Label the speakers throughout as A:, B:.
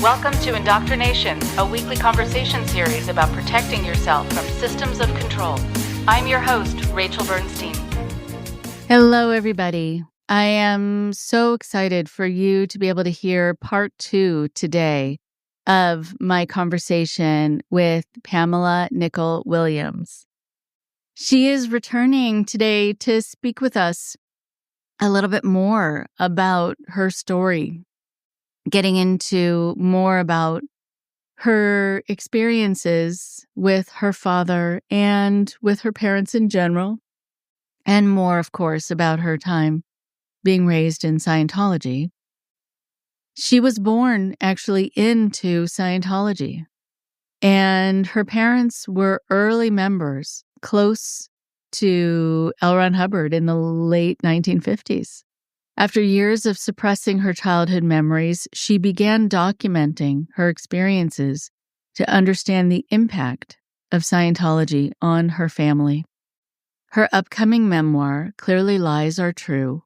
A: Welcome to IndoctriNation, a weekly conversation series about protecting yourself from systems of control. I'm your host, Rachel Bernstein. Hello, everybody. I am so excited for you to be able to hear part 2 today of my conversation with Pamela Nickel Williams. She is returning today to speak with us a little bit more about her story, getting into more about her experiences with her father and with her parents in general, and more, of course, about her time being raised in Scientology. She was born actually into Scientology, and her parents were early members, close to L. Ron Hubbard in the late 1950s. After years of suppressing her childhood memories, she began documenting her experiences to understand the impact of Scientology on her family. Her upcoming memoir, Clearly Lies Are True,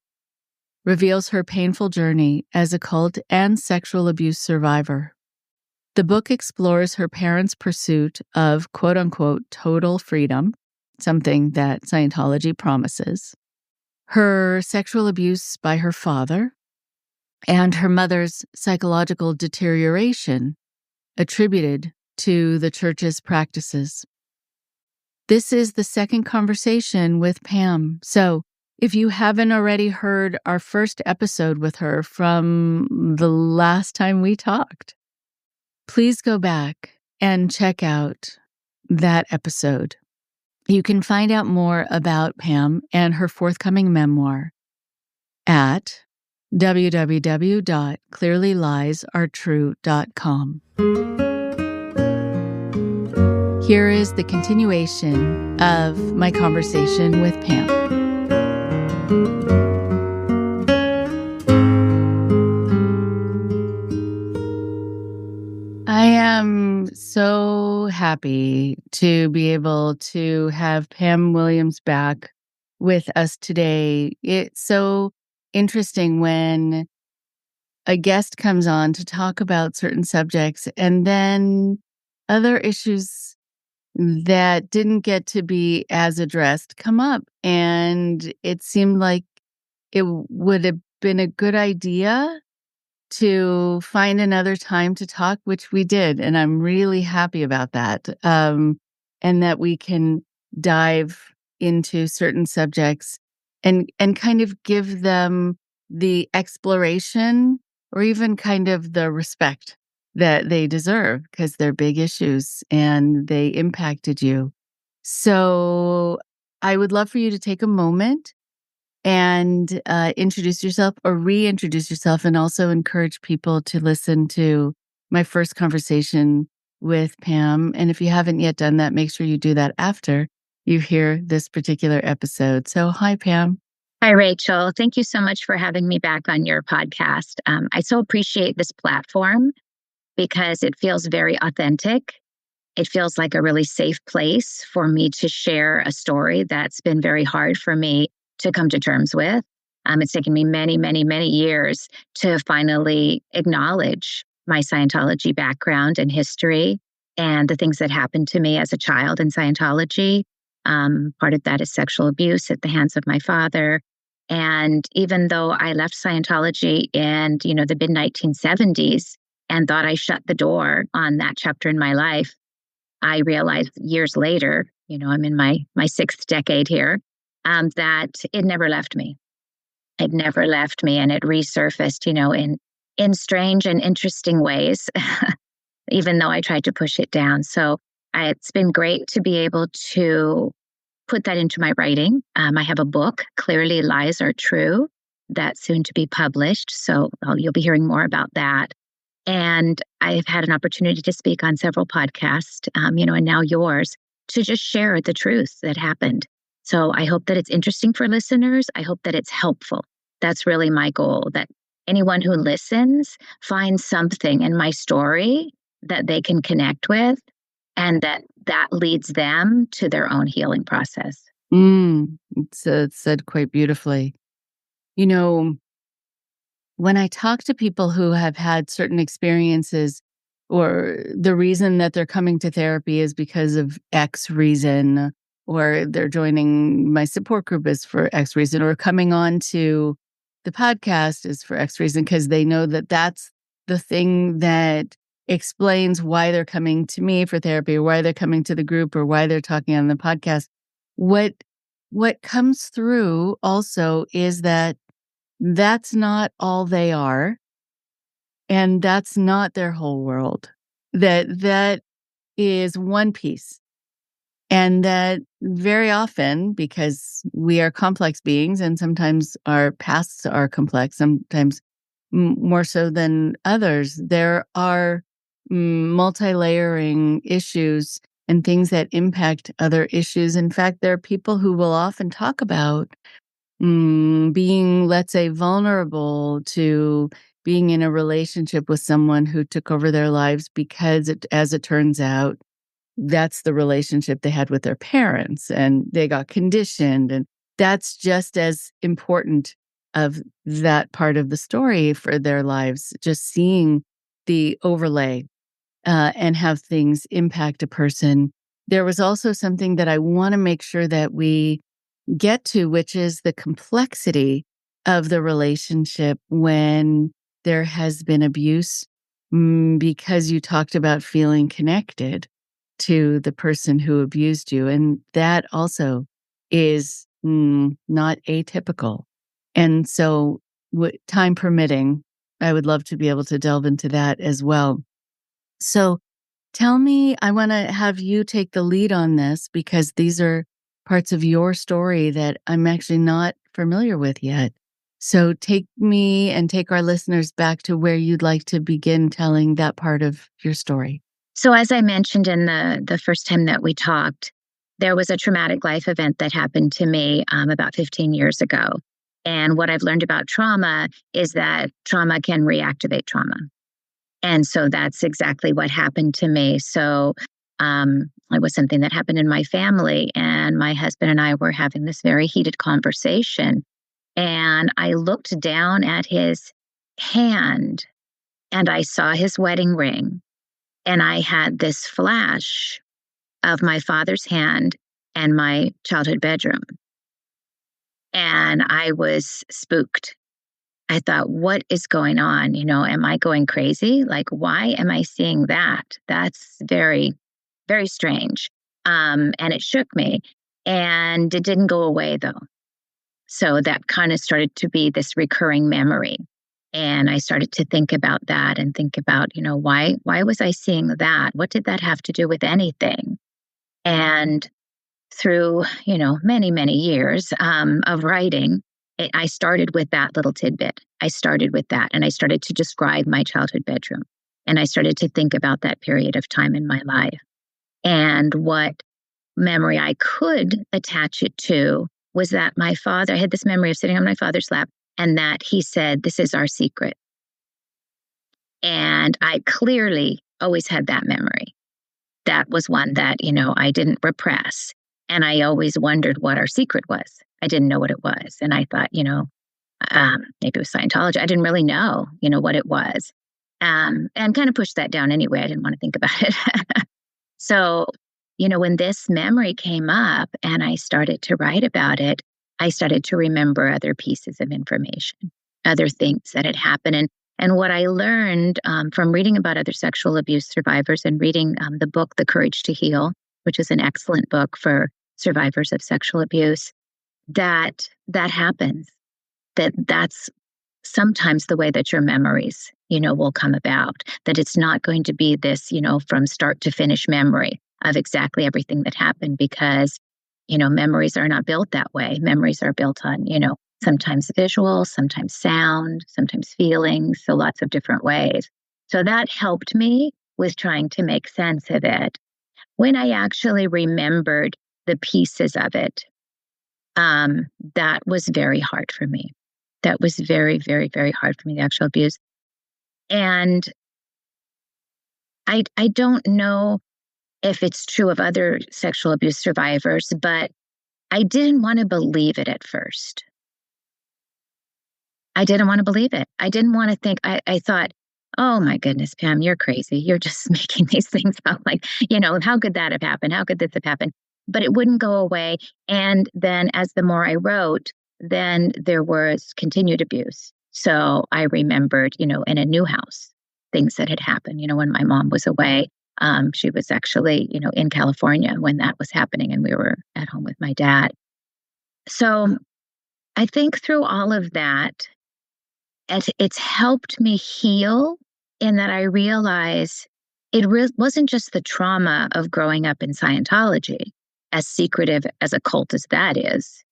A: reveals her painful journey as a cult and sexual abuse survivor. The book explores her parents' pursuit of quote-unquote total freedom, something that Scientology promises, her sexual abuse by her father, and her mother's psychological deterioration attributed to the church's practices. This is the second conversation with Pam. So if you haven't already heard our first episode with her from the last time we talked, please go back and check out that episode. You can find out more about Pam and her forthcoming memoir at www.clearlyliesartrue.com. Here is the continuation of my conversation with Pam. I am so happy to be able to have Pam Williams back with us today. It's so interesting when a guest comes on to talk about certain subjects and then other issues that didn't get to be as addressed come up. And it seemed like it would have been a good idea to find another time to talk, which we did. And I'm really happy about that. And that we can dive into certain subjects and kind of give them the exploration or even kind of the respect that they deserve, because they're big issues and they impacted you. So I would love for you to take a moment and introduce yourself or reintroduce yourself, and also encourage people to listen to my first conversation with Pam. And if you haven't yet done that, make sure you do that after you hear this particular episode. So hi, Pam.
B: Hi, Rachel. Thank you so much for having me back on your podcast. I so appreciate this platform because it feels very authentic. It feels like a really safe place for me to share a story that's been very hard for me to come to terms with. It's taken me many, many, many years to finally acknowledge my Scientology background and history and the things that happened to me as a child in Scientology. Part of that is sexual abuse at the hands of my father. And even though I left Scientology in, the mid-1970s and thought I shut the door on that chapter in my life, I realized years later, I'm in my sixth decade here, that it never left me. It never left me, and it resurfaced, in strange and interesting ways, even though I tried to push it down. So it's been great to be able to put that into my writing. I have a book, Clearly Lies Are True, that's soon to be published. So you'll be hearing more about that. And I've had an opportunity to speak on several podcasts, and now yours, to just share the truth that happened. So I hope that it's interesting for listeners. I hope that it's helpful. That's really my goal, that anyone who listens finds something in my story that they can connect with, and that leads them to their own healing process.
A: It's said quite beautifully. When I talk to people who have had certain experiences or the reason that they're coming to therapy is because of X reason, or they're joining my support group is for X reason, or coming on to the podcast is for X reason, because they know that that's the thing that explains why they're coming to me for therapy, or why they're coming to the group, or why they're talking on the podcast. What comes through also is that that's not all they are, and that's not their whole world. That is one piece. And that very often, because we are complex beings and sometimes our pasts are complex, sometimes more so than others, there are multi-layering issues and things that impact other issues. In fact, there are people who will often talk about being, let's say, vulnerable to being in a relationship with someone who took over their lives because, as it turns out, that's the relationship they had with their parents and they got conditioned. And that's just as important of that part of the story for their lives, just seeing the overlay and how things impact a person. There was also something that I want to make sure that we get to, which is the complexity of the relationship when there has been abuse, because you talked about feeling connected to the person who abused you. And that also is not atypical. And so, time permitting, I would love to be able to delve into that as well. So, tell me, I want to have you take the lead on this because these are parts of your story that I'm actually not familiar with yet. So take me and take our listeners back to where you'd like to begin telling that part of your story.
B: So as I mentioned in the first time that we talked, there was a traumatic life event that happened to me about 15 years ago. And what I've learned about trauma is that trauma can reactivate trauma. And so that's exactly what happened to me. So it was something that happened in my family, and my husband and I were having this very heated conversation. And I looked down at his hand and I saw his wedding ring. And I had this flash of my father's hand and my childhood bedroom. And I was spooked. I thought, what is going on? Am I going crazy? Like, why am I seeing that? That's very, very strange. And it shook me. And it didn't go away, though. So that kind of started to be this recurring memory. And I started to think about that and think about, why was I seeing that? What did that have to do with anything? And through, many, many years of writing, I started with that little tidbit. I started with that, and I started to describe my childhood bedroom. And I started to think about that period of time in my life and what memory I could attach it to was that my father, I had this memory of sitting on my father's lap and that he said, "This is our secret." And I clearly always had that memory. That was one that, I didn't repress. And I always wondered what our secret was. I didn't know what it was. And I thought, maybe it was Scientology. I didn't really know, what it was. And kind of pushed that down anyway. I didn't want to think about it. So, when this memory came up and I started to write about it, I started to remember other pieces of information, other things that had happened. And what I learned from reading about other sexual abuse survivors and reading the book, The Courage to Heal, which is an excellent book for survivors of sexual abuse, that happens, that's sometimes the way that your memories, will come about, that it's not going to be this, from start to finish memory of exactly everything that happened because, memories are not built that way. Memories are built on, sometimes visual, sometimes sound, sometimes feelings, so lots of different ways. So that helped me with trying to make sense of it. When I actually remembered the pieces of it, that was very hard for me. That was very, very, very hard for me, the actual abuse. And I don't know if it's true of other sexual abuse survivors, but I didn't want to believe it at first. I didn't want to believe it. I didn't want to think, I thought, Oh my goodness, Pam, you're crazy. You're just making these things up. Like, how could that have happened? How could this have happened? But it wouldn't go away. And then as the more I wrote, then there was continued abuse. So I remembered, in a new house, things that had happened, when my mom was away. She was actually, in California when that was happening, and we were at home with my dad. So I think through all of that, it's helped me heal in that I realize wasn't just the trauma of growing up in Scientology, as secretive as a cult as that is.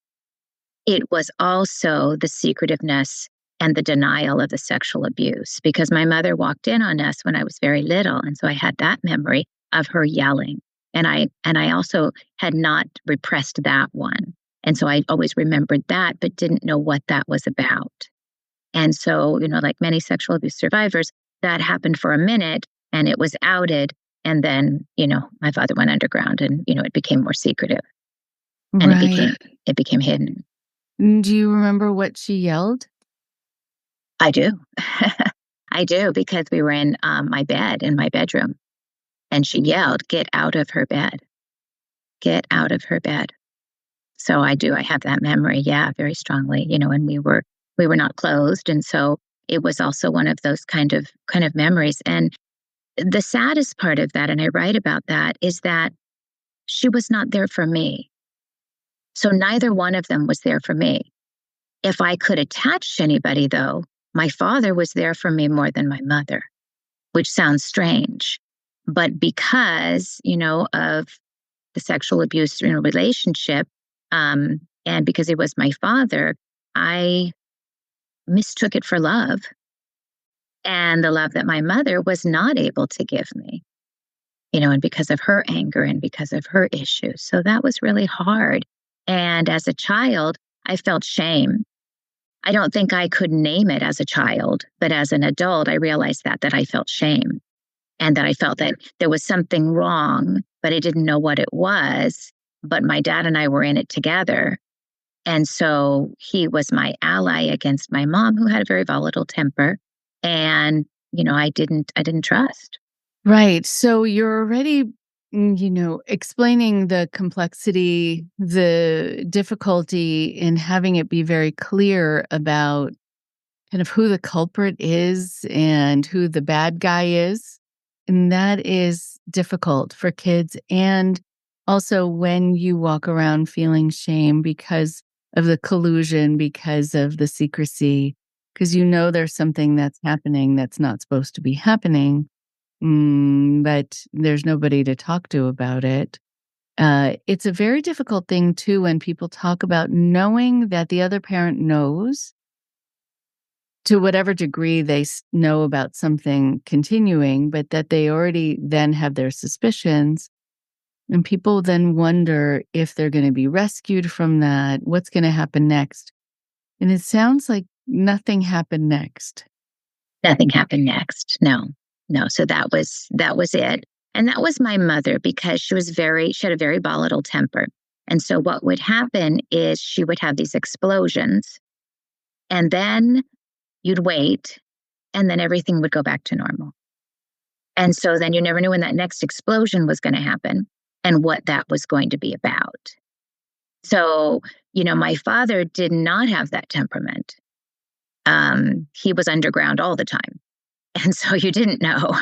B: It was also the secretiveness and the denial of the sexual abuse, because my mother walked in on us when I was very little. And so I had that memory of her yelling. And I also had not repressed that one. And so I always remembered that, but didn't know what that was about. And so, like many sexual abuse survivors, that happened for a minute and it was outed. And then, my father went underground and, it became more secretive and
A: Right.
B: it became hidden.
A: Do you remember what she yelled?
B: I do. I do, because we were in my bed in my bedroom, and she yelled, "Get out of her bed. Get out of her bed." So I do. I have that memory. Yeah, very strongly, and we were not closed. And so it was also one of those kind of memories. And the saddest part of that, and I write about that, is that she was not there for me. So neither one of them was there for me. If I could attach to anybody, though, my father was there for me more than my mother, which sounds strange. But because, of the sexual abuse relationship, and because he was my father, I mistook it for love, and the love that my mother was not able to give me, and because of her anger and because of her issues. So that was really hard. And as a child, I felt shame. I don't think I could name it as a child, but as an adult, I realized that I felt shame, and that I felt that there was something wrong, but I didn't know what it was. But my dad and I were in it together. And so he was my ally against my mom, who had a very volatile temper. And, I didn't trust.
A: Right. So you're already, explaining the complexity, the difficulty in having it be very clear about kind of who the culprit is and who the bad guy is. And that is difficult for kids. And also when you walk around feeling shame because of the collusion, because of the secrecy, because there's something that's happening that's not supposed to be happening, but there's nobody to talk to about it. It's a very difficult thing, too, when people talk about knowing that the other parent knows to whatever degree they know about something continuing, but that they already then have their suspicions. And people then wonder if they're going to be rescued from that, what's going to happen next. And it sounds like nothing happened next.
B: Nothing happened next. No, no. So that was it. And that was my mother, because she had a very volatile temper. And so what would happen is she would have these explosions, and then you'd wait, and then everything would go back to normal. And so then you never knew when that next explosion was going to happen and what that was going to be about. So, my father did not have that temperament. He was underground all the time. And so you didn't know,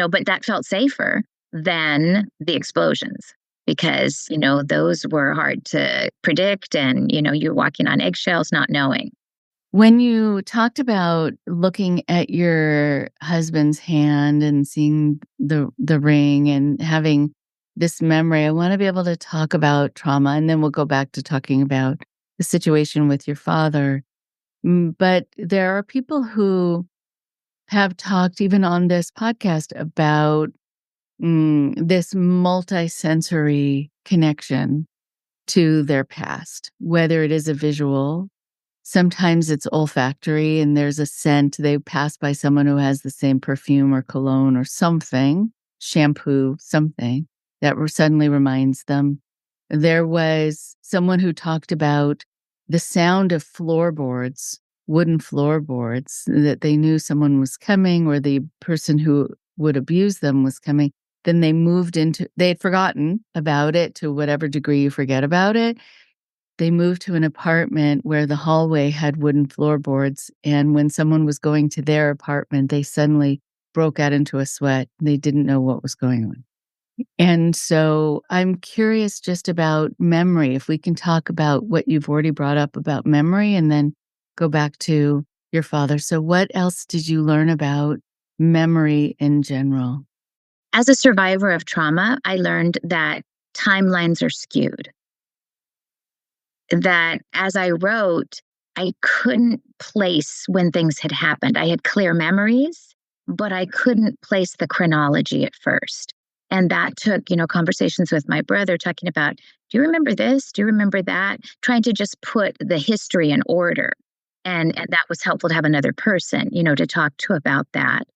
B: but that felt safer than the explosions, because, those were hard to predict, and, you're walking on eggshells not knowing.
A: When you talked about looking at your husband's hand and seeing the ring and having this memory, I want to be able to talk about trauma, and then we'll go back to talking about the situation with your father. But there are people who have talked, even on this podcast, about this multisensory connection to their past, whether it is a visual. Sometimes it's olfactory, and there's a scent. They pass by someone who has the same perfume or cologne or something, shampoo, something that suddenly reminds them. There was someone who talked about the sound of floorboards wooden floorboards, that they knew someone was coming or the person who would abuse them was coming, then they had forgotten about it to whatever degree you forget about it. They moved to an apartment where the hallway had wooden floorboards, and when someone was going to their apartment, they suddenly broke out into a sweat. They didn't know what was going on. And so I'm curious just about memory, if we can talk about what you've already brought up about memory and then go back to your father. So what else did you learn about memory in general?
B: As a survivor of trauma, I learned that timelines are skewed. That as I wrote, I couldn't place when things had happened. I had clear memories, but I couldn't place the chronology at first. And that took, conversations with my brother talking about, do you remember this? Do you remember that? Trying to just put the history in order. And that was helpful to have another person, to talk to about that.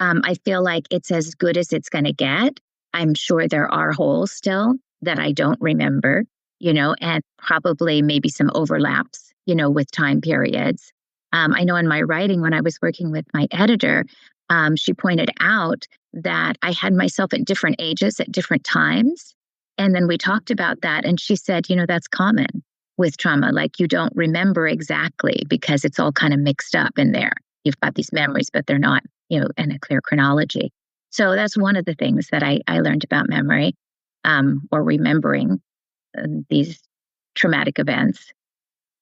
B: I feel like it's as good as it's going to get. I'm sure there are holes still that I don't remember, and probably maybe some overlaps, with time periods. I know in my writing, when I was working with my editor, she pointed out that I had myself at different ages at different times. And then we talked about that. And she said, that's common with trauma. Like you don't remember exactly because it's all kind of mixed up in there. You've got these memories, but they're not, in a clear chronology. So that's one of the things that I learned about memory, or remembering these traumatic events.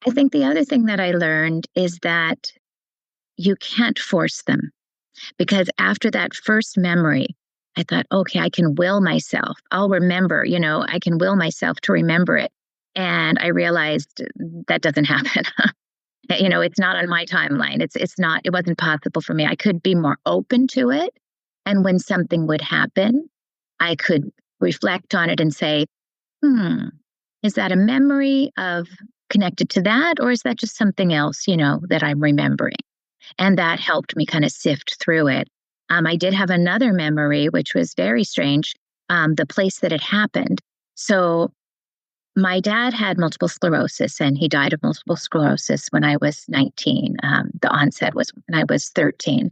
B: I think the other thing that I learned is that you can't force them, because after that first memory, I thought, okay, I can will myself. I'll remember, I can will myself to remember it. And I realized that doesn't happen. It's not on my timeline. It wasn't possible for me. I could be more open to it. And when something would happen, I could reflect on it and say, is that a memory of connected to that? Or is that just something else, that I'm remembering? And that helped me kind of sift through it. I did have another memory, which was very strange, the place that it happened. So my dad had multiple sclerosis, and he died of multiple sclerosis when I was 19. The onset was when I was 13.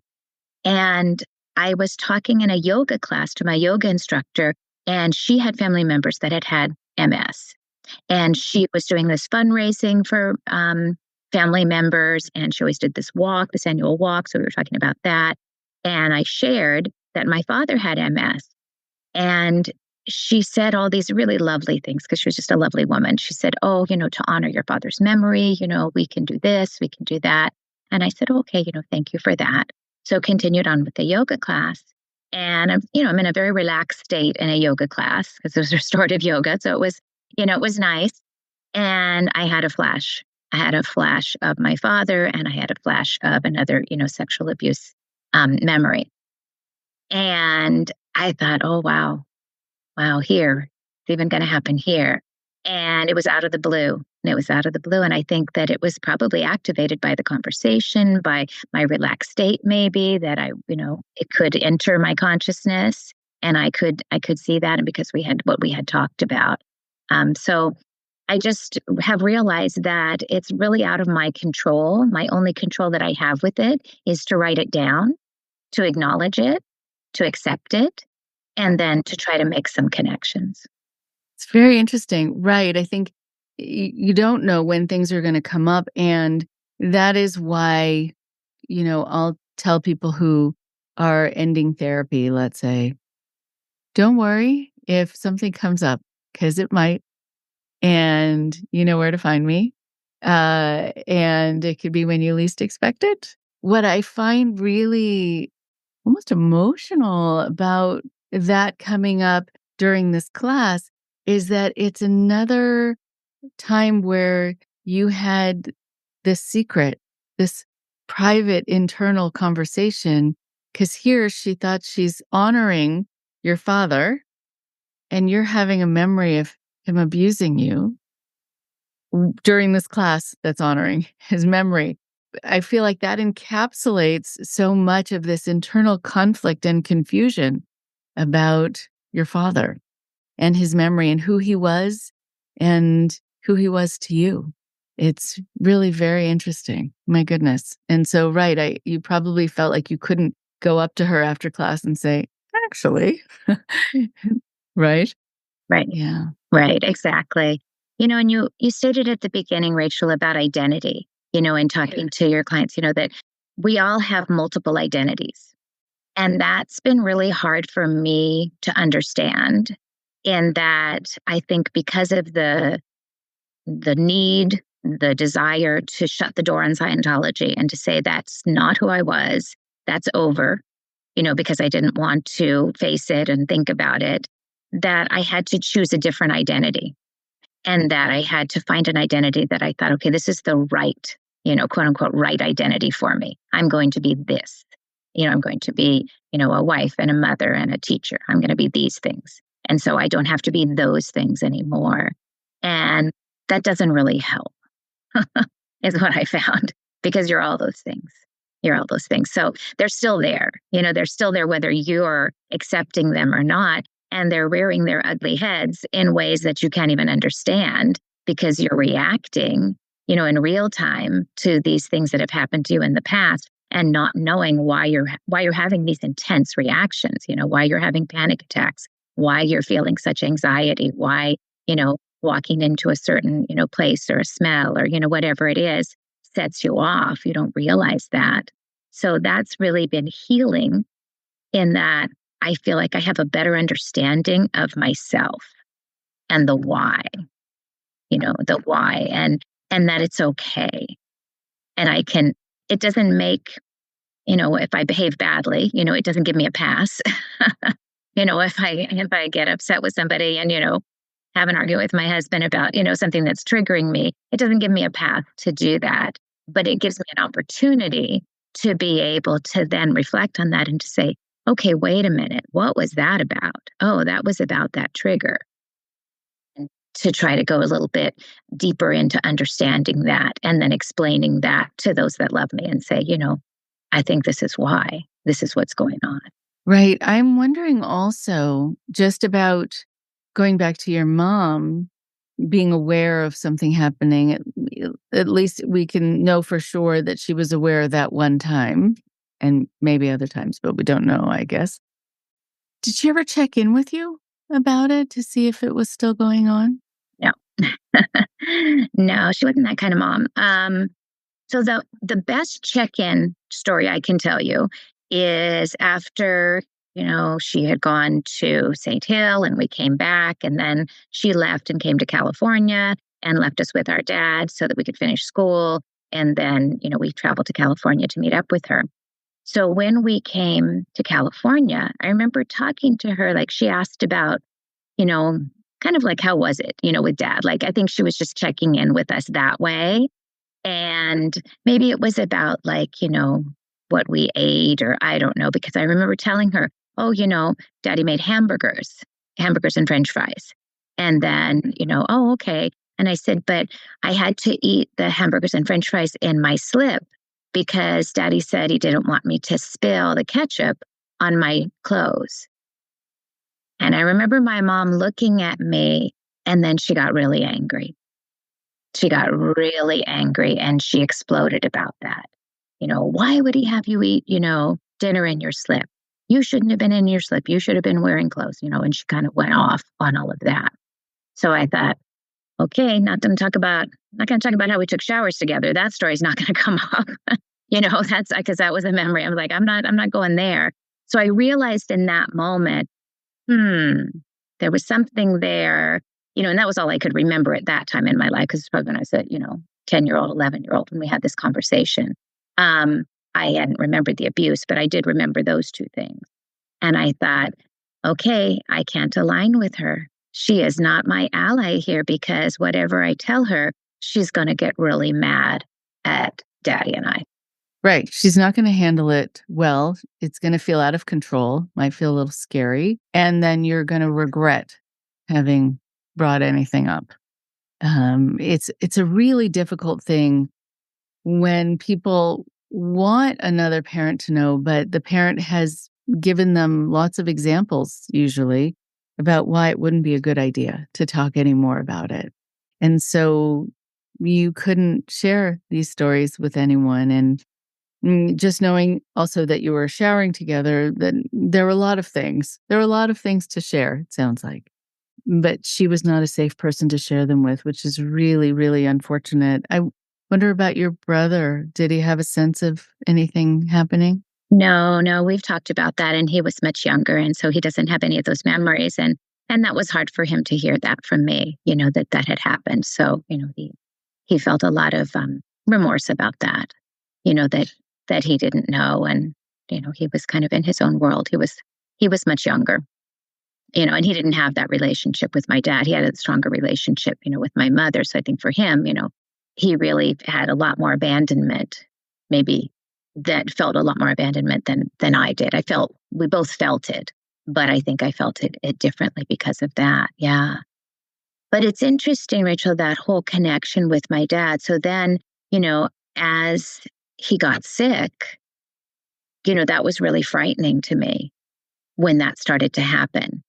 B: And I was talking in a yoga class to my yoga instructor, and she had family members that had MS. And she was doing this fundraising for family members, and she always did this annual walk. So we were talking about that. And I shared that my father had MS. And she said all these really lovely things because she was just a lovely woman. She said, oh, to honor your father's memory, we can do this, we can do that. And I said, okay, thank you for that. So continued on with the yoga class. And I'm in a very relaxed state in a yoga class because it was restorative yoga. So it was, it was nice. And I had a flash. I had a flash of my father, and I had a flash of another, sexual abuse memory. And I thought, oh, wow, here, it's even going to happen here. And it was out of the blue. And I think that it was probably activated by the conversation, by my relaxed state, maybe that it could enter my consciousness, and I could see that. And because we had what we had talked about. So I just have realized that it's really out of my control. My only control that I have with it is to write it down, to acknowledge it, to accept it, and then to try to make some connections.
A: It's very interesting. Right. I think you don't know when things are going to come up. And that is why, I'll tell people who are ending therapy, let's say, don't worry if something comes up, because it might. And you know where to find me. And it could be when you least expect it. What I find really almost emotional about that coming up during this class is that it's another time where you had this secret, this private internal conversation, because here she thought she's honoring your father, and you're having a memory of him abusing you during this class that's honoring his memory. I feel like that encapsulates so much of this internal conflict and confusion about your father and his memory and who he was to you. It's really very interesting. My goodness. And so, right, you probably felt like you couldn't go up to her after class and say, actually, right?
B: Right.
A: Yeah.
B: Right. Exactly. And you stated at the beginning, Rachel, about identity, in talking to your clients, that we all have multiple identities. And that's been really hard for me to understand in that I think because of the need, the desire to shut the door on Scientology and to say that's not who I was, that's over, because I didn't want to face it and think about it, that I had to choose a different identity and that I had to find an identity that I thought, okay, this is the right, quote unquote, right identity for me. I'm going to be this. I'm going to be, a wife and a mother and a teacher. I'm going to be these things. And so I don't have to be those things anymore. And that doesn't really help, is what I found, because you're all those things. You're all those things. So they're still there. They're still there whether you're accepting them or not. And they're rearing their ugly heads in ways that you can't even understand because you're reacting, in real time to these things that have happened to you in the past and not knowing why you're having these intense reactions, why you're having panic attacks, why you're feeling such anxiety, why, walking into a certain, place or a smell or, whatever it is sets you off. You don't realize that. So that's really been healing in that I feel like I have a better understanding of myself and the why, the why and that it's okay. And it doesn't make, if I behave badly, it doesn't give me a pass. If I get upset with somebody and, have an argument with my husband about, something that's triggering me, it doesn't give me a path to do that. But it gives me an opportunity to be able to then reflect on that and to say, okay, wait a minute, what was that about? Oh, that was about that trigger. And to try to go a little bit deeper into understanding that and then explaining that to those that love me and say, I think this is why, this is what's going on.
A: Right. I'm wondering also just about going back to your mom being aware of something happening. At least we can know for sure that she was aware that one time and maybe other times, but we don't know, I guess. Did she ever check in with you about it to see if it was still going on?
B: No. No, she wasn't that kind of mom. So the best check-in story I can tell you is after, she had gone to St. Hill and we came back and then she left and came to California and left us with our dad so that we could finish school. And then, we traveled to California to meet up with her. So when we came to California, I remember talking to her, like she asked about, kind of like, how was it, with dad? Like, I think she was just checking in with us that way. And maybe it was about like, what we ate or I don't know, because I remember telling her, oh, daddy made hamburgers and French fries. And then, oh, okay. And I said, but I had to eat the hamburgers and French fries in my slip because daddy said he didn't want me to spill the ketchup on my clothes. And I remember my mom looking at me and then she got really angry. She got really angry and she exploded about that. Why would he have you eat, dinner in your slip? You shouldn't have been in your slip. You should have been wearing clothes, and she kind of went off on all of that. So I thought, okay, not going to talk about how we took showers together. That story's not going to come up. That's because that was a memory. I'm like, I'm not going there. So I realized in that moment, there was something there, and that was all I could remember at that time in my life, because it's probably when I was a, 10-year-old, 11-year-old, when we had this conversation. I hadn't remembered the abuse, but I did remember those two things. And I thought, okay, I can't align with her. She is not my ally here because whatever I tell her, she's going to get really mad at daddy and I.
A: Right. She's not going to handle it well. It's going to feel out of control, might feel a little scary. And then you're going to regret having brought anything up. It's a really difficult thing when people want another parent to know, but the parent has given them lots of examples, usually, about why it wouldn't be a good idea to talk anymore about it. And so you couldn't share these stories with anyone. And just knowing also that you were showering together, that there were a lot of things. There were a lot of things to share, it sounds like. But she was not a safe person to share them with, which is really, really unfortunate. I wonder about your brother. Did he have a sense of anything happening?
B: No, we've talked about that, and he was much younger, and so he doesn't have any of those memories, and that was hard for him to hear that from me, that had happened. So, he felt a lot of remorse about that, that he didn't know, and he was kind of in his own world. He was much younger, and he didn't have that relationship with my dad. He had a stronger relationship, with my mother. So I think for him, he really had a lot more abandonment, maybe that felt a lot more abandonment than I did. We both felt it, but I think I felt it differently because of that. Yeah. But it's interesting, Rachel, that whole connection with my dad. So then, as he got sick, that was really frightening to me when that started to happen.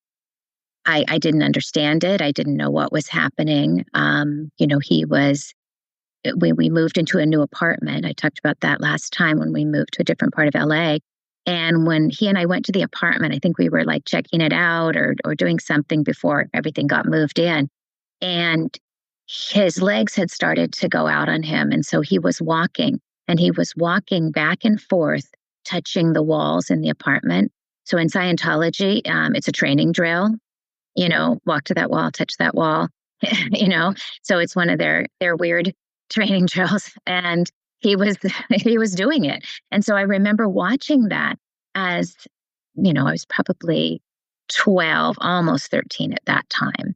B: I didn't understand it. I didn't know what was happening. We moved into a new apartment. I talked about that last time when we moved to a different part of LA. And when he and I went to the apartment, I think we were like checking it out or doing something before everything got moved in. And his legs had started to go out on him. And so he was walking back and forth, touching the walls in the apartment. So in Scientology, it's a training drill, walk to that wall, touch that wall, so it's one of their weird training drills. And he was doing it. And so I remember watching that as, I was probably 12, almost 13 at that time,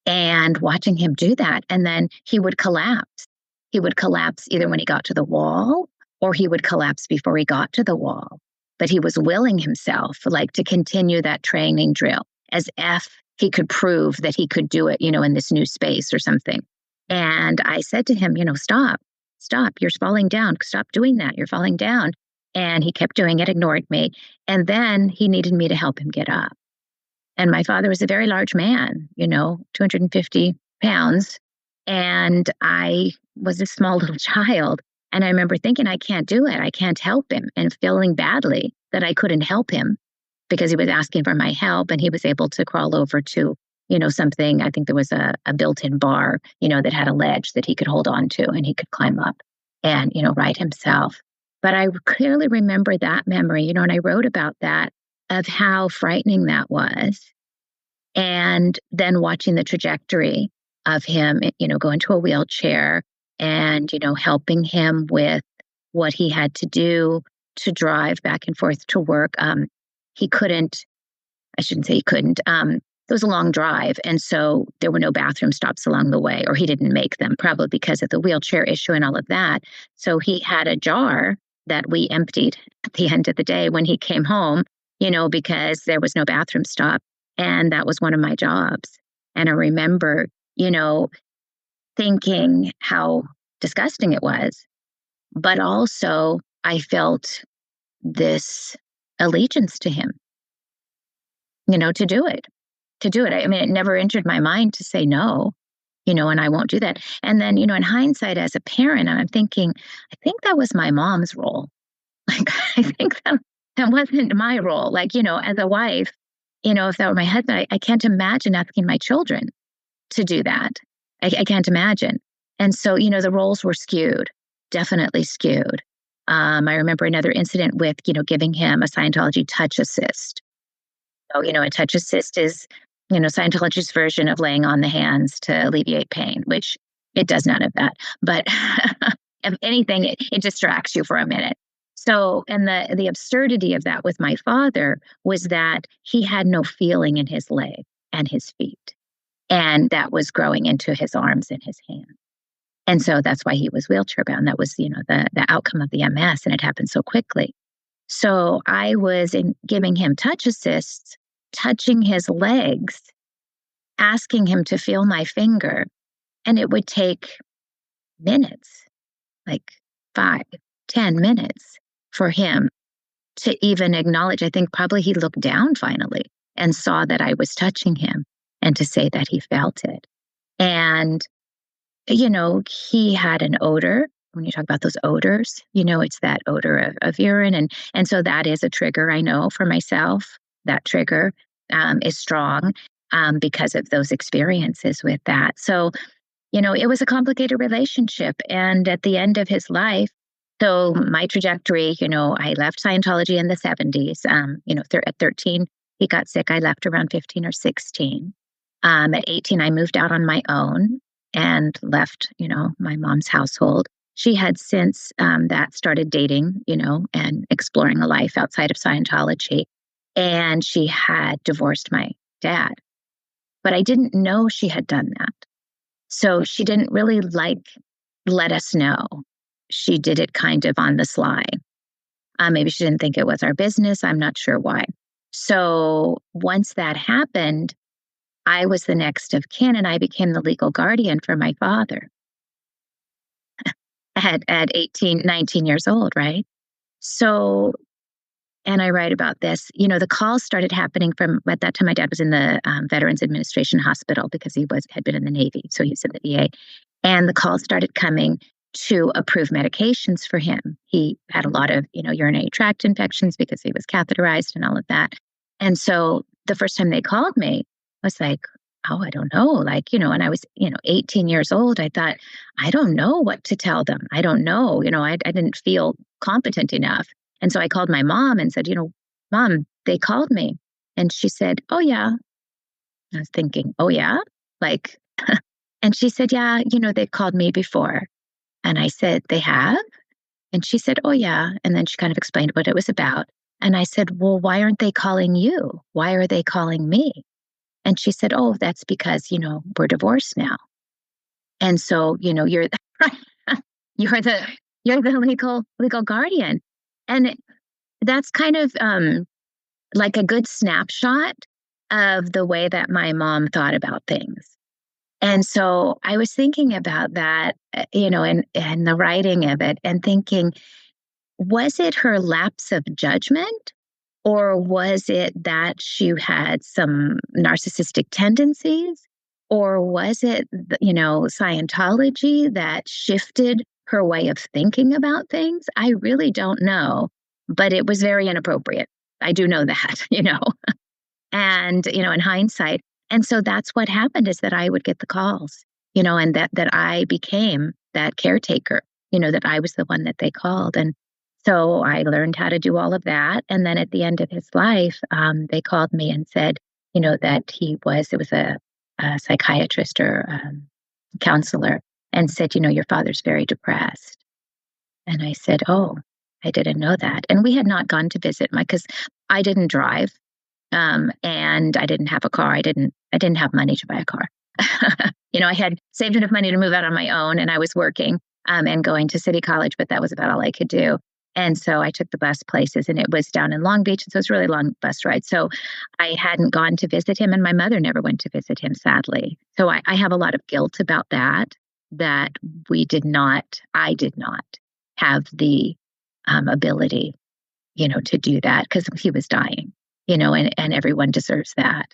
B: and watching him do that. And then he would collapse. He would collapse either when he got to the wall or he would collapse before he got to the wall. But he was willing himself to continue that training drill as if he could prove that he could do it, in this new space or something. And I said to him, stop, you're falling down. Stop doing that. You're falling down. And he kept doing it, ignored me. And then he needed me to help him get up. And my father was a very large man, 250 pounds. And I was a small little child. And I remember thinking, I can't do it. I can't help him, and feeling badly that I couldn't help him because he was asking for my help, and he was able to crawl over to, something. I think there was a built-in bar, that had a ledge that he could hold on to, and he could climb up and, ride himself. But I clearly remember that memory, and I wrote about that, of how frightening that was. And then watching the trajectory of him, go into a wheelchair and, helping him with what he had to do to drive back and forth to work. He couldn't, I shouldn't say he couldn't. It was a long drive. And so there were no bathroom stops along the way, or he didn't make them, probably because of the wheelchair issue and all of that. So he had a jar that we emptied at the end of the day when he came home, because there was no bathroom stop. And that was one of my jobs. And I remember, thinking how disgusting it was. But also I felt this allegiance to him, to do it. I mean, it never entered my mind to say no, and I won't do that. And then, in hindsight as a parent, I'm thinking, I think that was my mom's role. I think that wasn't my role. As a wife, if that were my husband, I can't imagine asking my children to do that. I can't imagine. And so, the roles were skewed, definitely skewed. I remember another incident with, giving him a Scientology touch assist. So, a touch assist is, Scientology's version of laying on the hands to alleviate pain, which it does none of that. But if anything, it distracts you for a minute. So, and the absurdity of that with my father was that he had no feeling in his leg and his feet. And that was growing into his arms and his hands. And so that's why he was wheelchair bound. That was, the outcome of the MS, and it happened so quickly. So I was giving him touch assists, touching his legs, asking him to feel my finger. And it would take minutes, like 5, 10 minutes for him to even acknowledge. I think probably he looked down finally and saw that I was touching him, and to say that he felt it. And he had an odor. When you talk about those odors, it's that odor of urine. And so that is a trigger, I know for myself. That trigger is strong because of those experiences with that. So, it was a complicated relationship. And at the end of his life, so my trajectory, I left Scientology in the 70s. At 13, he got sick. I left around 15 or 16. At 18, I moved out on my own and left, my mom's household. She had since that started dating, and exploring a life outside of Scientology. And she had divorced my dad. But I didn't know she had done that. So she didn't really let us know. She did it kind of on the sly. Maybe she didn't think it was our business. I'm not sure why. So once that happened, I was the next of kin and I became the legal guardian for my father at 18, 19 years old, right? So, and I write about this, the calls started happening from, at that time, my dad was in the Veterans Administration Hospital because he had been in the Navy. So he was in the VA. And the calls started coming to approve medications for him. He had a lot of, urinary tract infections because he was catheterized and all of that. And so the first time they called me, I was like, oh, I don't know. And I was, 18 years old. I thought, I don't know what to tell them. I don't know. I didn't feel competent enough. And so I called my mom and said, Mom, they called me. And she said, oh, yeah. I was thinking, oh, yeah? And she said, yeah, they've called me before. And I said, they have? And she said, oh, yeah. And then she kind of explained what it was about. And I said, well, why aren't they calling you? Why are they calling me? And she said, oh, that's because, we're divorced now. And so, you're you're the legal guardian. And that's kind of like a good snapshot of the way that my mom thought about things. And so I was thinking about that, and the writing of it and thinking, was it her lapse of judgment? Or was it that she had some narcissistic tendencies? Or was it, Scientology that shifted her way of thinking about things? I really don't know, but it was very inappropriate. I do know that, and, in hindsight. And so that's what happened is that I would get the calls, and that I became that caretaker, that I was the one that they called. And so I learned how to do all of that. And then at the end of his life, they called me and said, that it was a psychiatrist or counselor, and said, your father's very depressed. And I said, oh, I didn't know that. And we had not gone to visit because I didn't drive. And I didn't have a car. I didn't have money to buy a car. I had saved enough money to move out on my own, and I was working and going to City College, but that was about all I could do. And so I took the bus places, and it was down in Long Beach. And so it was a really long bus ride. So I hadn't gone to visit him, and my mother never went to visit him, sadly. So I have a lot of guilt about that I did not have the ability, to do that because he was dying, and everyone deserves that.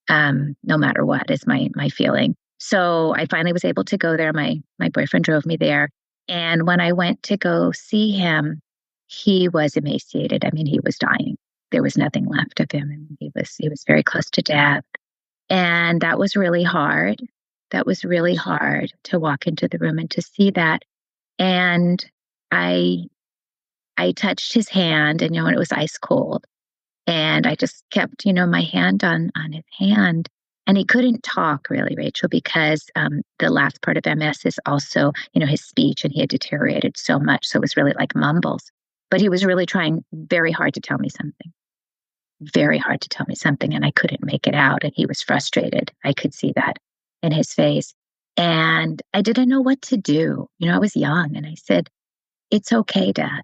B: No matter what is my feeling. So I finally was able to go there. My boyfriend drove me there. And when I went to go see him, he was emaciated. I mean, he was dying. There was nothing left of him. And he was very close to death. And that was really hard. That was really hard to walk into the room and to see that. And I touched his hand, and it was ice cold. And I just kept, my hand on his hand. And he couldn't talk really, Rachel, because the last part of MS is also, his speech, and he had deteriorated so much. So it was really like mumbles. But he was really trying very hard to tell me something. Very hard to tell me something. And I couldn't make it out. And he was frustrated. I could see that in his face. And I didn't know what to do. I was young. And I said, it's okay, Dad.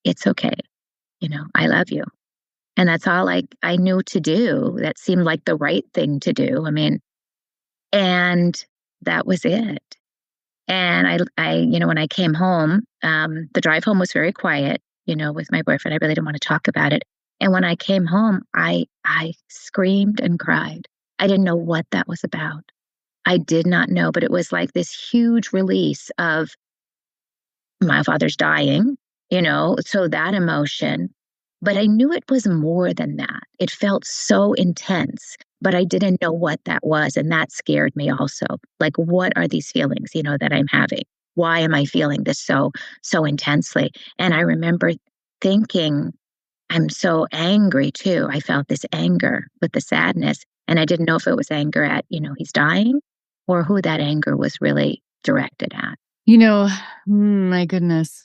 B: It's okay. I love you. And that's all I knew to do. That seemed like the right thing to do. I mean, and that was it. And I when I came home, the drive home was very quiet, with my boyfriend. I really didn't want to talk about it. And when I came home, I screamed and cried. I didn't know what that was about. I did not know, but it was like this huge release of my father's dying, so that emotion. But I knew it was more than that. It felt so intense, but I didn't know what that was. And that scared me also. Like, what are these feelings, that I'm having? Why am I feeling this so intensely? And I remember thinking, I'm so angry too. I felt this anger with the sadness. And I didn't know if it was anger at, he's dying, or who that anger was really directed at.
A: My goodness.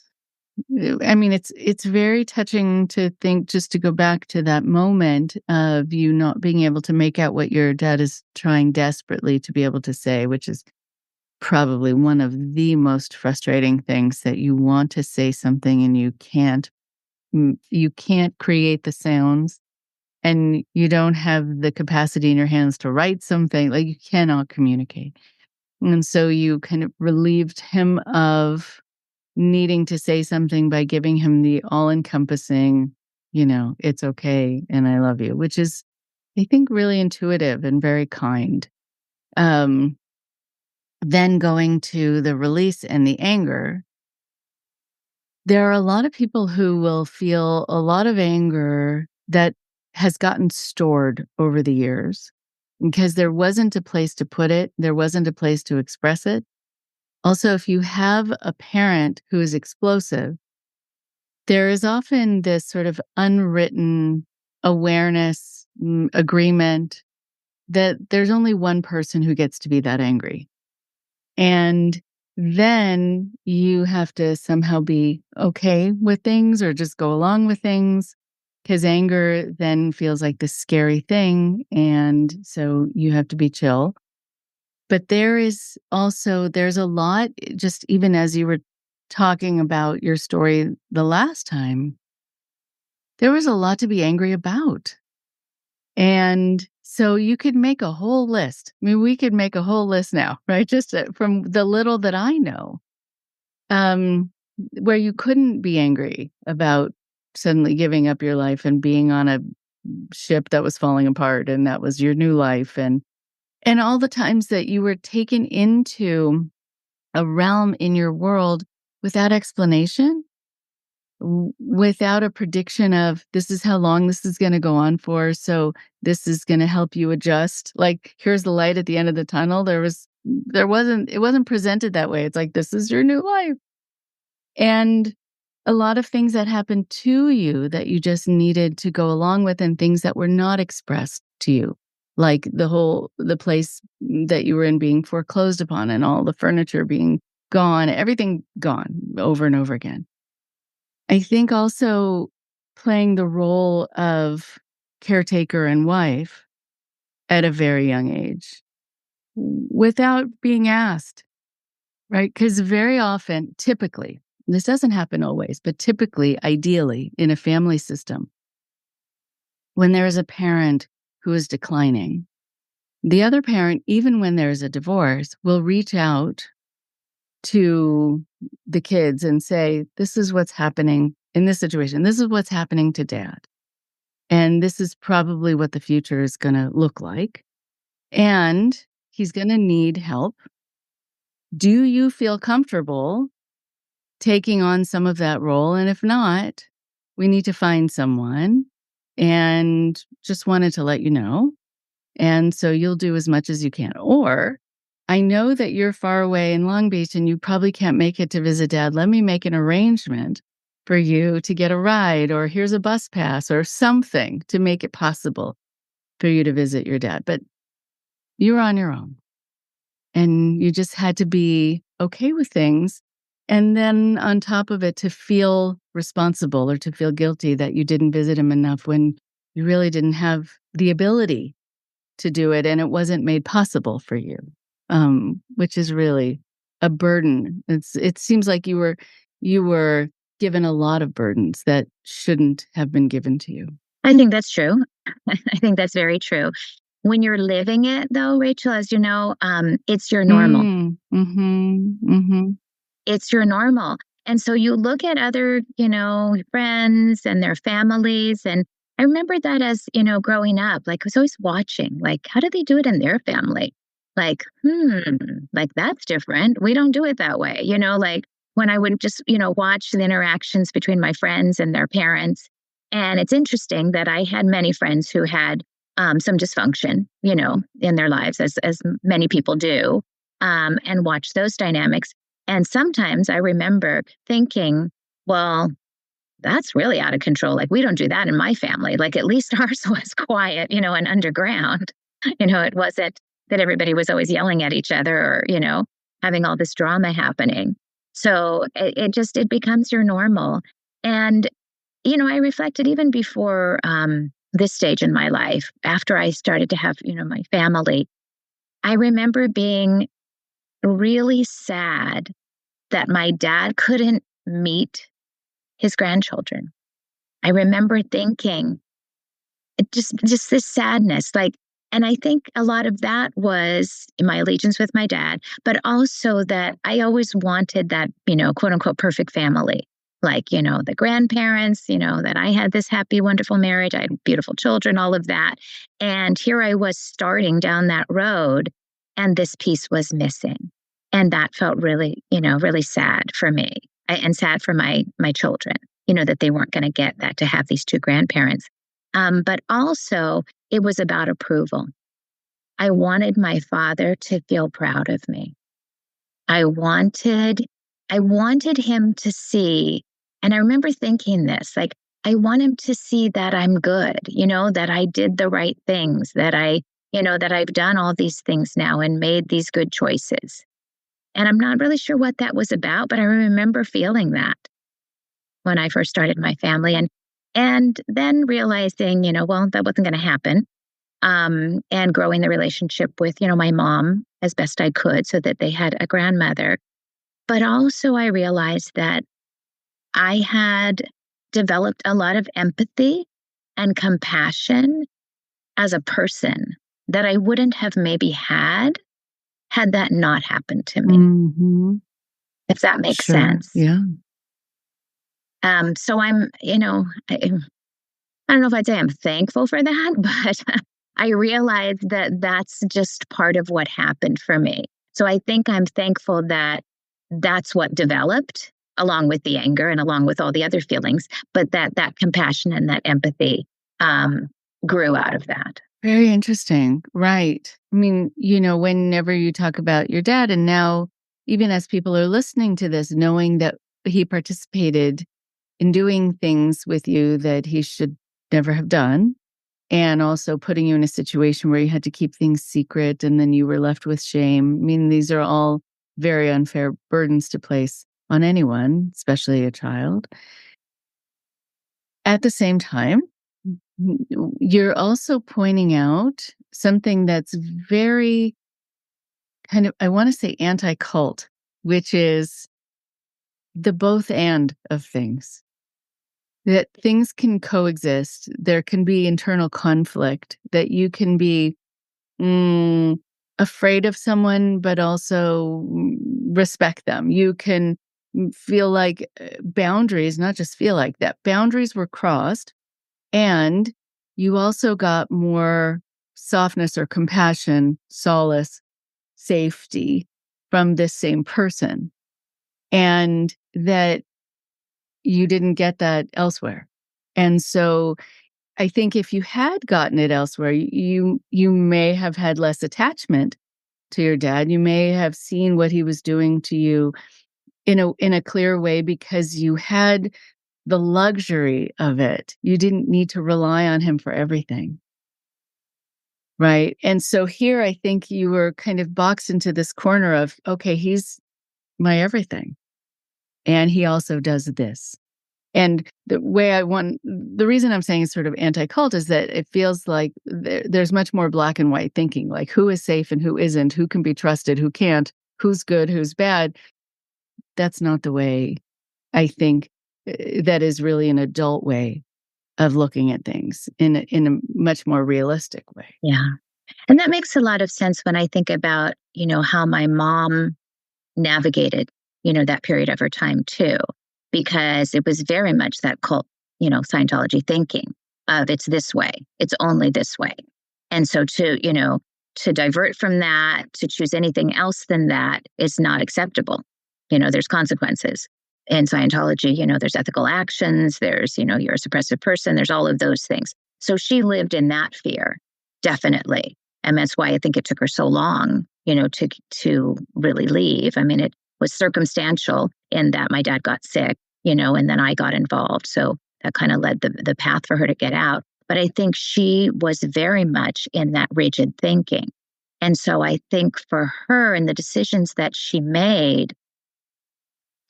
A: I mean, it's very touching to think, just to go back to that moment of you not being able to make out what your dad is trying desperately to be able to say, which is probably one of the most frustrating things, that you want to say something and you can't. You can't create the sounds, and you don't have the capacity in your hands to write something. Like, you cannot communicate. And so you kind of relieved him of needing to say something by giving him the all-encompassing, it's okay and I love you, which is, I think, really intuitive and very kind. Um, then going to the release and the anger, there are a lot of people who will feel a lot of anger that has gotten stored over the years because there wasn't a place to put it, there wasn't a place to express it. Also, if you have a parent who is explosive, there is often this sort of unwritten awareness, agreement that there's only one person who gets to be that angry. And then you have to somehow be okay with things or just go along with things, because anger then feels like this scary thing. And so you have to be chill. But there's a lot, just even as you were talking about your story the last time, there was a lot to be angry about. And so you could make a whole list. I mean, we could make a whole list now, right? Just from the little that I know, um, where you couldn't be angry about suddenly giving up your life and being on a ship that was falling apart, and that was your new life, and all the times that you were taken into a realm in your world without explanation, without a prediction of this is how long this is going to go on for. So this is going to help you adjust. Like, here's the light at the end of the tunnel. It wasn't presented that way. It's like, this is your new life. And a lot of things that happened to you that you just needed to go along with, and things that were not expressed to you, like the place that you were in being foreclosed upon and all the furniture being gone, everything gone over and over again. I think also playing the role of caretaker and wife at a very young age without being asked, right? Because very often, typically, this doesn't happen always, but typically, ideally, in a family system, when there is a parent who is declining, the other parent, even when there is a divorce, will reach out to the kids and say, this is what's happening in this situation. This is what's happening to dad. And this is probably what the future is going to look like. And he's going to need help. Do you feel comfortable taking on some of that role? And if not, we need to find someone. And just wanted to let you know. And so you'll do as much as you can. Or, I know that you're far away in Long Beach and you probably can't make it to visit dad. Let me make an arrangement for you to get a ride, or here's a bus pass or something to make it possible for you to visit your dad. But you were on your own, and you just had to be okay with things. And then on top of it, to feel responsible or to feel guilty that you didn't visit him enough when you really didn't have the ability to do it, and it wasn't made possible for you, which is really a burden. It seems like you were given a lot of burdens that shouldn't have been given to you.
B: I think that's true. I think that's very true. When you're living it, though, Rachel, as you know, it's your normal. It's your normal. And so you look at other, friends and their families. And I remember that as, growing up, like I was always watching, like, how do they do it in their family? like, like that's different. We don't do it that way. Like when I would just, watch the interactions between my friends and their parents. And it's interesting that I had many friends who had some dysfunction, in their lives, as many people do, and watch those dynamics. And sometimes I remember thinking, well, that's really out of control. Like, we don't do that in my family. Like, at least ours was quiet, and underground. It wasn't that everybody was always yelling at each other or, having all this drama happening. So it becomes your normal. And, I reflected even before this stage in my life, after I started to have, my family, I remember being really sad that my dad couldn't meet his grandchildren. I remember thinking just this sadness, like, and I think a lot of that was my allegiance with my dad, but also that I always wanted that, quote unquote, perfect family. Like, the grandparents, that I had this happy, wonderful marriage. I had beautiful children, all of that. And here I was starting down that road, and this piece was missing. And that felt really, really sad for me and sad for my children, that they weren't going to get that, to have these two grandparents. But also, it was about approval. I wanted my father to feel proud of me. I wanted him to see, and I remember thinking this, like, I want him to see that I'm good, that I did the right things, that that I've done all these things now and made these good choices. And I'm not really sure what that was about, but I remember feeling that when I first started my family, and then realizing, well, that wasn't going to happen. And growing the relationship with, my mom as best I could so that they had a grandmother. But also I realized that I had developed a lot of empathy and compassion as a person that I wouldn't have maybe had that not happened to me.
A: Mm-hmm.
B: If that makes
A: Sure.
B: sense.
A: Yeah.
B: So I'm, I don't know if I'd say I'm thankful for that, but I realize that that's just part of what happened for me. So I think I'm thankful that that's what developed, along with the anger and along with all the other feelings, but that compassion and that empathy grew out of that.
A: Very interesting. Right. I mean, whenever you talk about your dad, and now even as people are listening to this, knowing that he participated in doing things with you that he should never have done, and also putting you in a situation where you had to keep things secret and then you were left with shame. I mean, these are all very unfair burdens to place on anyone, especially a child. At the same time, you're also pointing out something that's very kind of, I want to say, anti-cult, which is the both and of things. That things can coexist. There can be internal conflict, that you can be afraid of someone, but also respect them. You can feel like boundaries, not just feel like that. Boundaries were crossed, and you also got more softness or compassion, solace, safety from this same person. And that you didn't get that elsewhere. And so I think if you had gotten it elsewhere, you may have had less attachment to your dad. You may have seen what he was doing to you in a clear way because you had the luxury of it. You didn't need to rely on him for everything. Right. And so here I think you were kind of boxed into this corner of, okay, he's my everything. And he also does this. And the reason I'm saying it's sort of anti-cult is that it feels like there's much more black and white thinking, like who is safe and who isn't, who can be trusted, who can't, who's good, who's bad. That's not the way I think that is really an adult way of looking at things in a much more realistic way.
B: Yeah. And that makes a lot of sense when I think about, how my mom navigated, that period of her time too, because it was very much that cult, Scientology thinking of it's this way, it's only this way. And so to, to divert from that, to choose anything else than that is not acceptable. There's consequences. In Scientology, there's ethical actions, there's, you're a suppressive person, there's all of those things. So she lived in that fear, definitely. And that's why I think it took her so long, to really leave. I mean, it was circumstantial in that my dad got sick, and then I got involved. So that kind of led the path for her to get out. But I think she was very much in that rigid thinking. And so I think for her and the decisions that she made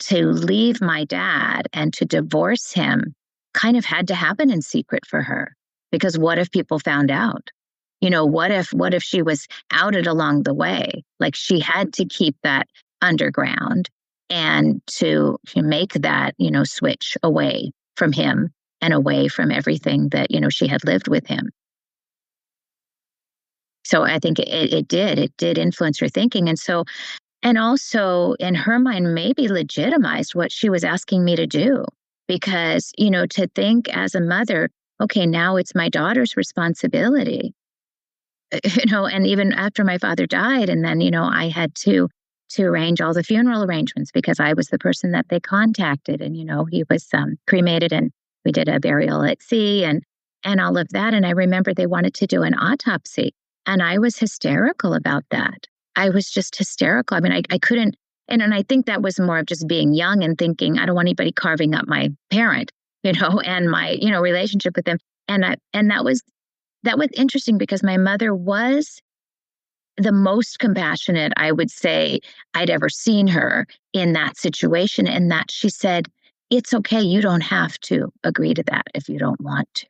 B: to leave my dad and to divorce him kind of had to happen in secret for her. Because what if people found out? What if she was outed along the way? Like, she had to keep that underground and to make that, switch away from him and away from everything that, she had lived with him. So I think it did influence her thinking. And also in her mind, maybe legitimized what she was asking me to do. Because, to think as a mother, okay, now it's my daughter's responsibility, and even after my father died, and then, I had to arrange all the funeral arrangements because I was the person that they contacted. And, he was cremated, and we did a burial at sea and all of that. And I remember they wanted to do an autopsy, and I was hysterical about that. I was just hysterical. I mean, I couldn't, and I think that was more of just being young and thinking, I don't want anybody carving up my parent, and my, relationship with them. And that was interesting because my mother was the most compassionate, I would say, I'd ever seen her in that situation. And that she said, it's okay. You don't have to agree to that if you don't want to.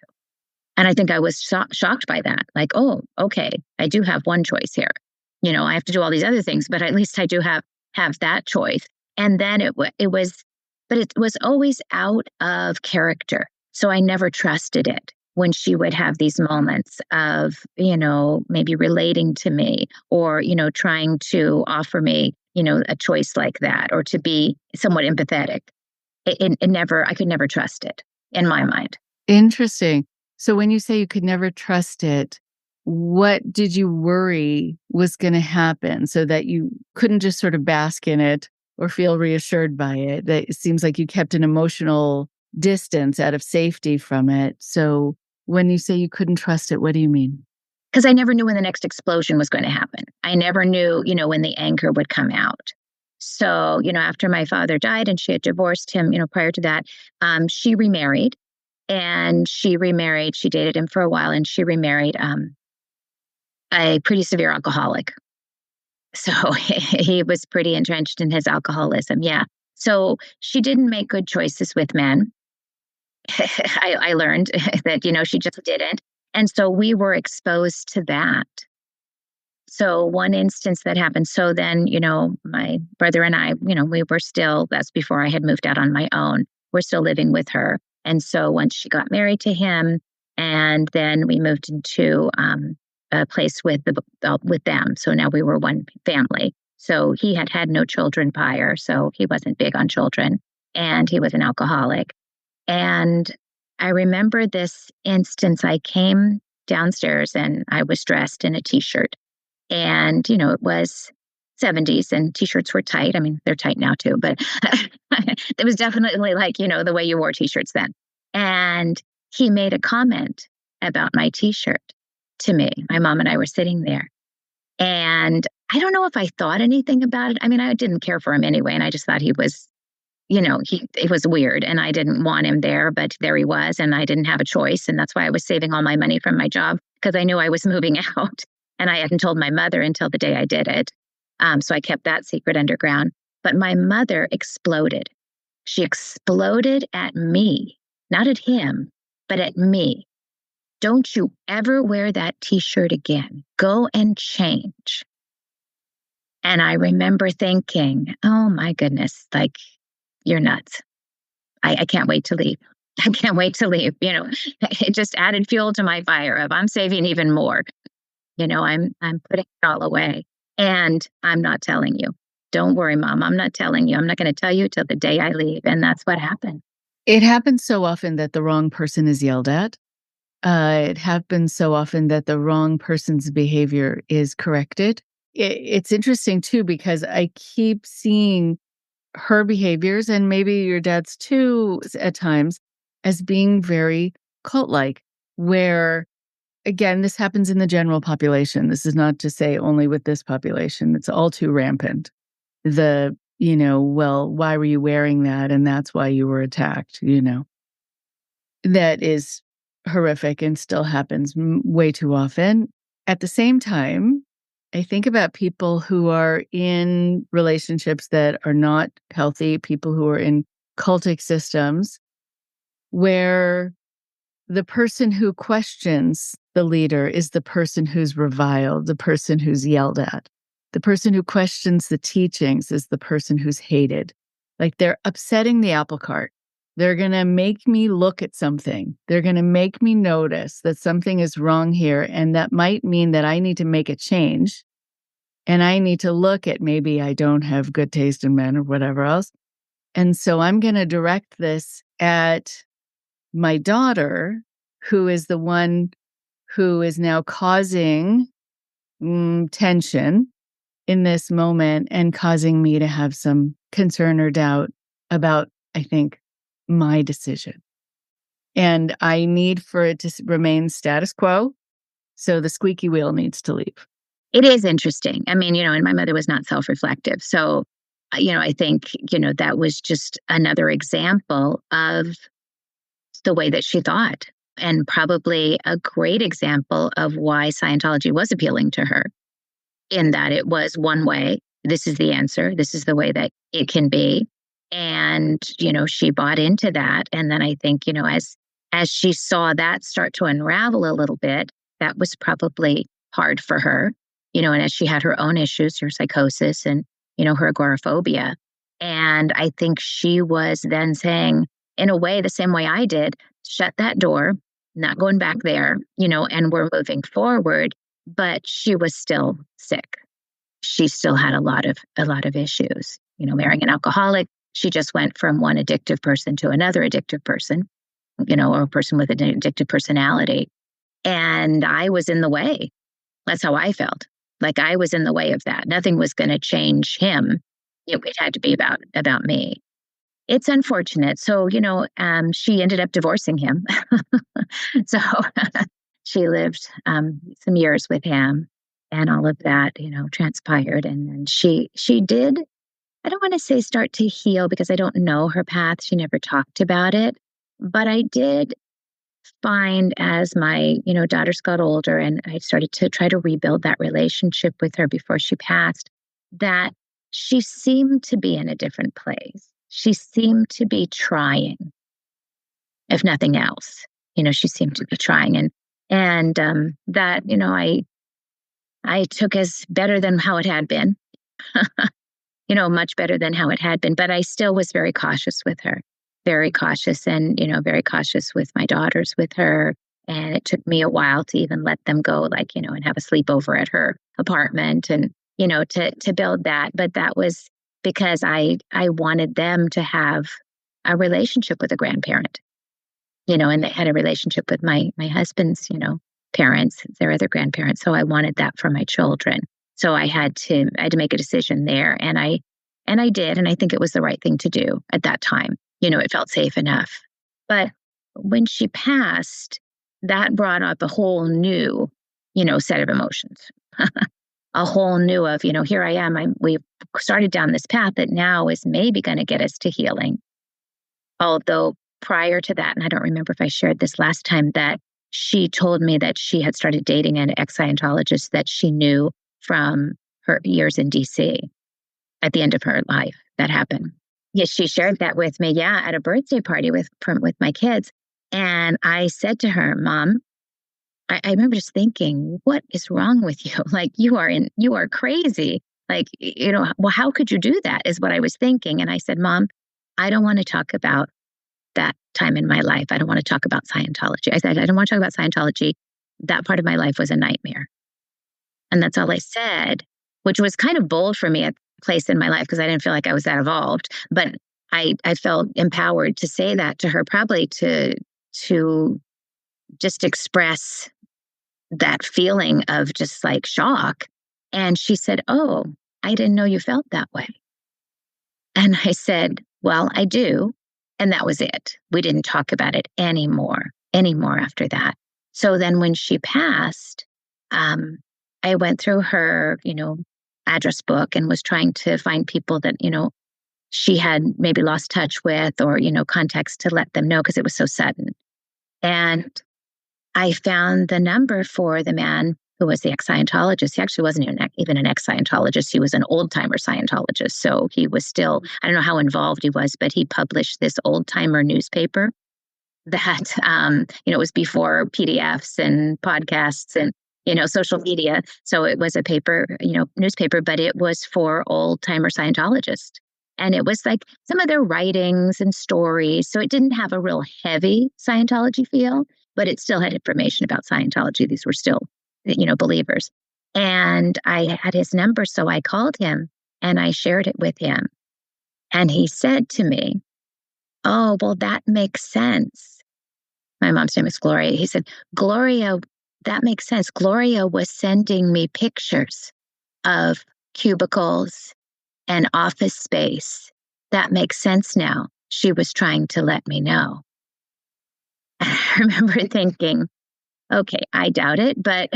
B: And I think I was shocked by that. Like, oh, okay, I do have one choice here. I have to do all these other things, but at least I do have that choice. And then it was always out of character. So I never trusted it when she would have these moments of, maybe relating to me or, trying to offer me, a choice like that, or to be somewhat empathetic. I could never trust it in my mind.
A: Interesting. So when you say you could never trust it, what did you worry was going to happen so that you couldn't just sort of bask in it or feel reassured by it? That it seems like you kept an emotional distance out of safety from it. So when you say you couldn't trust it, what do you mean?
B: Because I never knew when the next explosion was going to happen. I never knew, when the anger would come out. So, after my father died and she had divorced him, prior to that, she remarried. And she dated him for a while, and she remarried a pretty severe alcoholic. So he was pretty entrenched in his alcoholism. Yeah. So she didn't make good choices with men. I learned that, she just didn't. And so we were exposed to that. So one instance that happened. So then, my brother and I, we were still, that's before I had moved out on my own. We're still living with her. And so once she got married to him, and then we moved into a place with them. So now we were one family. So he had no children prior, so he wasn't big on children, and he was an alcoholic. And I remember this instance. I came downstairs and I was dressed in a t-shirt, and it was 70s and t-shirts were tight. I mean, they're tight now too, but it was definitely like, the way you wore t-shirts then. And he made a comment about my t-shirt to me. My mom and I were sitting there, and I don't know if I thought anything about it. I mean, I didn't care for him anyway. And I just thought he was, it was weird, and I didn't want him there, but there he was, and I didn't have a choice. And that's why I was saving all my money from my job, because I knew I was moving out, and I hadn't told my mother until the day I did it. So I kept that secret underground. But my mother exploded. She exploded at me, not at him, but at me. Don't you ever wear that t-shirt again. Go and change. And I remember thinking, oh my goodness, like, you're nuts. I can't wait to leave. I can't wait to leave. It just added fuel to my fire of I'm saving even more. I'm putting it all away. And I'm not telling you. Don't worry, Mom. I'm not telling you. I'm not going to tell you till the day I leave. And that's what happened.
A: It happens so often that the wrong person is yelled at. it happens so often that the wrong person's behavior is corrected. It's interesting too, because I keep seeing her behaviors, and maybe your dad's too at times, as being very cult-like, where, again, this happens in the general population. This is not to say only with this population. It's all too rampant. Well, why were you wearing that? And that's why you were attacked, That is horrific and still happens way too often. At the same time, I think about people who are in relationships that are not healthy, people who are in cultic systems, where the person who questions the leader is the person who's reviled, the person who's yelled at. The person who questions the teachings is the person who's hated. Like, they're upsetting the apple cart. They're going to make me look at something. They're going to make me notice that something is wrong here. And that might mean that I need to make a change. And I need to look at, maybe I don't have good taste in men or whatever else. And so I'm going to direct this at my daughter, who is the one who is now causing tension in this moment and causing me to have some concern or doubt about, I think, my decision. And I need for it to remain status quo. So the squeaky wheel needs to leave.
B: It is interesting. I mean, and my mother was not self-reflective. So, I think, that was just another example of the way that she thought, and probably a great example of why Scientology was appealing to her, in that it was one way. This is the answer. This is the way that it can be. And, she bought into that. And then I think, as she saw that start to unravel a little bit, that was probably hard for her, and as she had her own issues, her psychosis and, her agoraphobia. And I think she was then saying, in a way, the same way I did, shut that door, not going back there, and we're moving forward. But she was still sick. She still had a lot of issues, marrying an alcoholic. She just went from one addictive person to another addictive person, or a person with an addictive personality. And I was in the way. That's how I felt. Like I was in the way of that. Nothing was going to change him. It had to be about me. It's unfortunate. So, she ended up divorcing him. So she lived some years with him, and all of that, transpired. And then she did, I don't want to say start to heal, because I don't know her path. She never talked about it. But I did find, as my, daughters got older and I started to try to rebuild that relationship with her before she passed, that she seemed to be in a different place. She seemed to be trying, if nothing else. She seemed to be trying. And that, I took as better than how it had been, much better than how it had been. But I still was very cautious with her, very cautious, and, very cautious with my daughters with her. And it took me a while to even let them go, and have a sleepover at her apartment and, to build that. But that was because I wanted them to have a relationship with a grandparent, and they had a relationship with my husband's, parents, their other grandparents. So I wanted that for my children. So I had to make a decision there. And I did. And I think it was the right thing to do at that time. It felt safe enough. But when she passed, that brought up a whole new, set of emotions. A whole new of, here I am. We've started down this path that now is maybe going to get us to healing. Although prior to that, and I don't remember if I shared this last time, that she told me that she had started dating an ex-Scientologist that she knew from her years in DC at the end of her life. That happened. Yes, she shared that with me, at a birthday party with my kids. And I said to her, Mom, I remember just thinking, what is wrong with you? Like, you are crazy. Like, well, how could you do that, is what I was thinking. And I said, Mom, I don't want to talk about that time in my life. I don't want to talk about Scientology. I said, I don't want to talk about Scientology. That part of my life was a nightmare. And that's all I said, which was kind of bold for me at the place in my life, because I didn't feel like I was that evolved. But I felt empowered to say that to her, probably to just express that feeling of just like shock. And she said, "Oh, I didn't know you felt that way." And I said, "Well, I do." And that was it. We didn't talk about it anymore after that. So then when she passed, I went through her, address book and was trying to find people that, she had maybe lost touch with, or, contacts to let them know, because it was so sudden. And I found the number for the man who was the ex-Scientologist. He actually wasn't even an ex-Scientologist. He was an old-timer Scientologist. So he was still, I don't know how involved he was, but he published this old-timer newspaper that, it was before PDFs and podcasts and, social media. So it was a paper, newspaper, but it was for old-timer Scientologists. And it was like some of their writings and stories. So it didn't have a real heavy Scientology feel, but it still had information about Scientology. These were still, believers. And I had his number, so I called him and I shared it with him. And he said to me, "Oh, well, that makes sense." My mom's name is Gloria. He said, "Gloria, that makes sense. Gloria was sending me pictures of cubicles and office space. That makes sense now. She was trying to let me know." I remember thinking, okay, I doubt it, but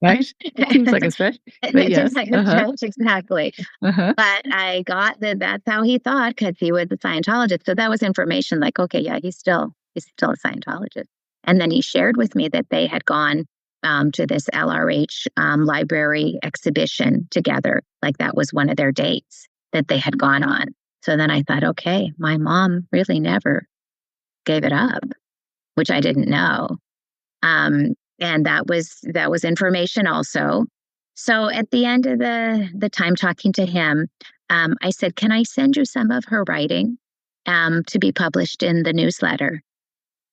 A: Right? It seems like a stretch, but
B: it
A: yes.
B: seems like a stretch, exactly.
A: Uh-huh.
B: But I got that that's how he thought, because he was a Scientologist. So that was information like, okay, yeah, he's still a Scientologist. And then he shared with me that they had gone to this LRH library exhibition together. Like that was one of their dates that they had gone on. So then I thought, okay, my mom really never gave it up, which I didn't know. And that was information also. So at the end of the time talking to him, I said, "Can I send you some of her writing to be published in the newsletter?"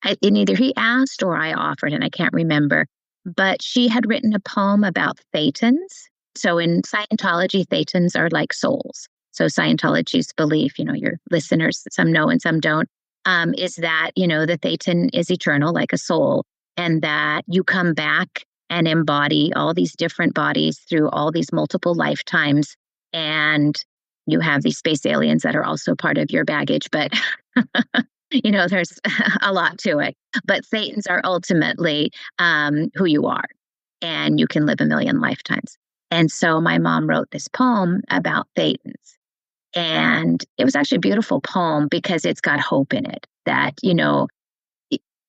B: And either he asked or I offered, and I can't remember. But she had written a poem about thetans. So in Scientology, thetans are like souls. So Scientology's belief, your listeners, some know and some don't, is that, the thetan is eternal, like a soul, and that you come back and embody all these different bodies through all these multiple lifetimes. And you have these space aliens that are also part of your baggage, but there's a lot to it. But Thetans are ultimately who you are, and you can live a million lifetimes. And so my mom wrote this poem about Thetans. And it was actually a beautiful poem because it's got hope in it, that,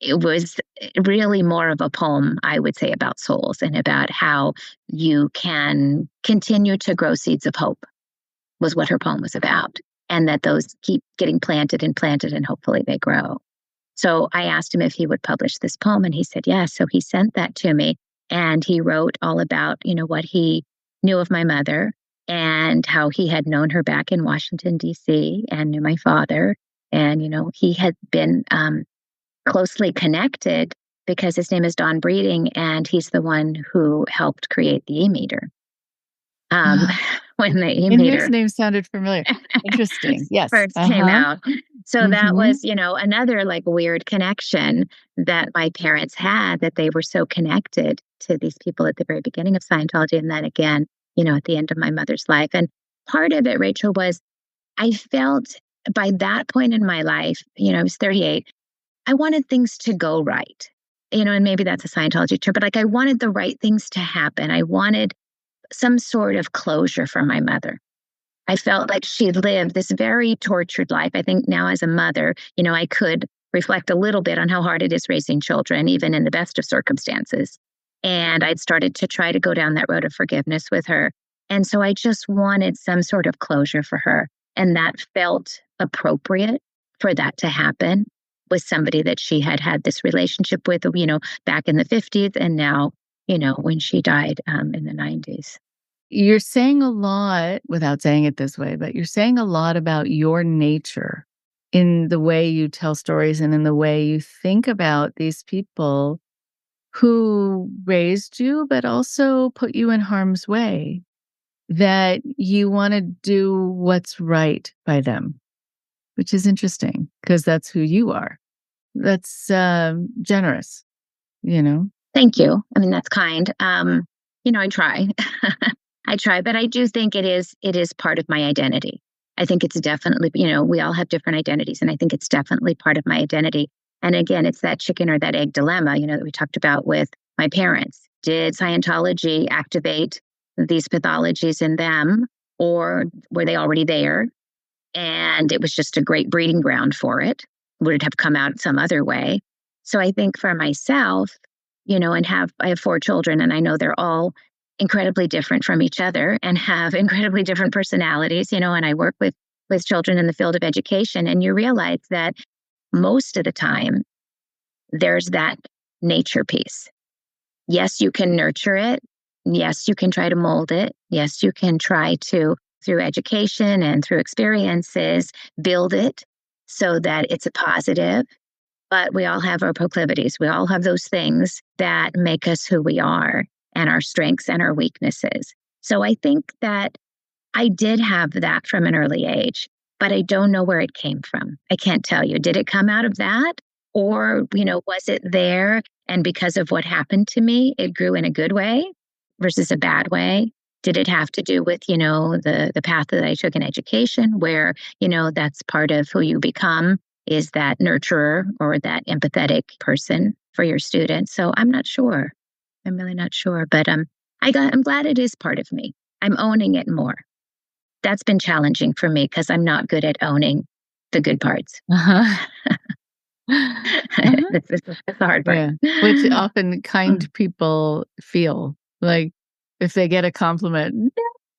B: it was really more of a poem, I would say, about souls and about how you can continue to grow seeds of hope, was what her poem was about. And that those keep getting planted and hopefully they grow. So I asked him if he would publish this poem, and he said yes. So he sent that to me, and he wrote all about, what he knew of my mother and how he had known her back in Washington, D.C., and knew my father. And, he had been closely connected because his name is Don Breeding, and he's the one who helped create the e-meter. When the
A: And his
B: e-meter
A: name sounded familiar. Interesting. Yes.
B: first came out. So that was, another like weird connection that my parents had, that they were so connected to these people at the very beginning of Scientology. And then again, at the end of my mother's life. And part of it, Rachel, was I felt by that point in my life, I was 38, I wanted things to go right. And maybe that's a Scientology term, but like I wanted the right things to happen. I wanted some sort of closure for my mother. I felt like she lived this very tortured life. I think now as a mother, I could reflect a little bit on how hard it is raising children, even in the best of circumstances. And I'd started to try to go down that road of forgiveness with her. And so I just wanted some sort of closure for her. And that felt appropriate for that to happen with somebody that she had had this relationship with, back in the 50s. And now, when she died in the 90s.
A: You're saying a lot, without saying it this way, but you're saying a lot about your nature in the way you tell stories and in the way you think about these people who raised you, but also put you in harm's way, that you want to do what's right by them, which is interesting because that's who you are. That's generous,
B: Thank you. I mean, that's kind. I try. I try, but I do think it is part of my identity. I think it's definitely, we all have different identities, and I think it's definitely part of my identity. And again, it's that chicken or that egg dilemma, that we talked about with my parents. Did Scientology activate these pathologies in them, or were they already there? And it was just a great breeding ground for it. Would it have come out some other way? So I think for myself, and I have 4 children, and I know they're all incredibly different from each other and have incredibly different personalities, and I work with children in the field of education, and you realize that most of the time there's that nature piece. Yes, you can nurture it. Yes, you can try to mold it. Yes, you can try to, through education and through experiences, build it so that it's a positive. But we all have our proclivities. We all have those things that make us who we are, and our strengths and our weaknesses. So I think that I did have that from an early age, but I don't know where it came from. I can't tell you. Did it come out of that? Or, was it there? And because of what happened to me, it grew in a good way versus a bad way? Did it have to do with, the path that I took in education, where, that's part of who you become, is that nurturer or that empathetic person for your students? So I'm not sure. I'm really not sure. But I'm glad it is part of me. I'm owning it more. That's been challenging for me because I'm not good at owning the good parts.
A: Uh-huh.
B: It's the hard part.
A: Yeah. Which often kind people feel like if they get a compliment,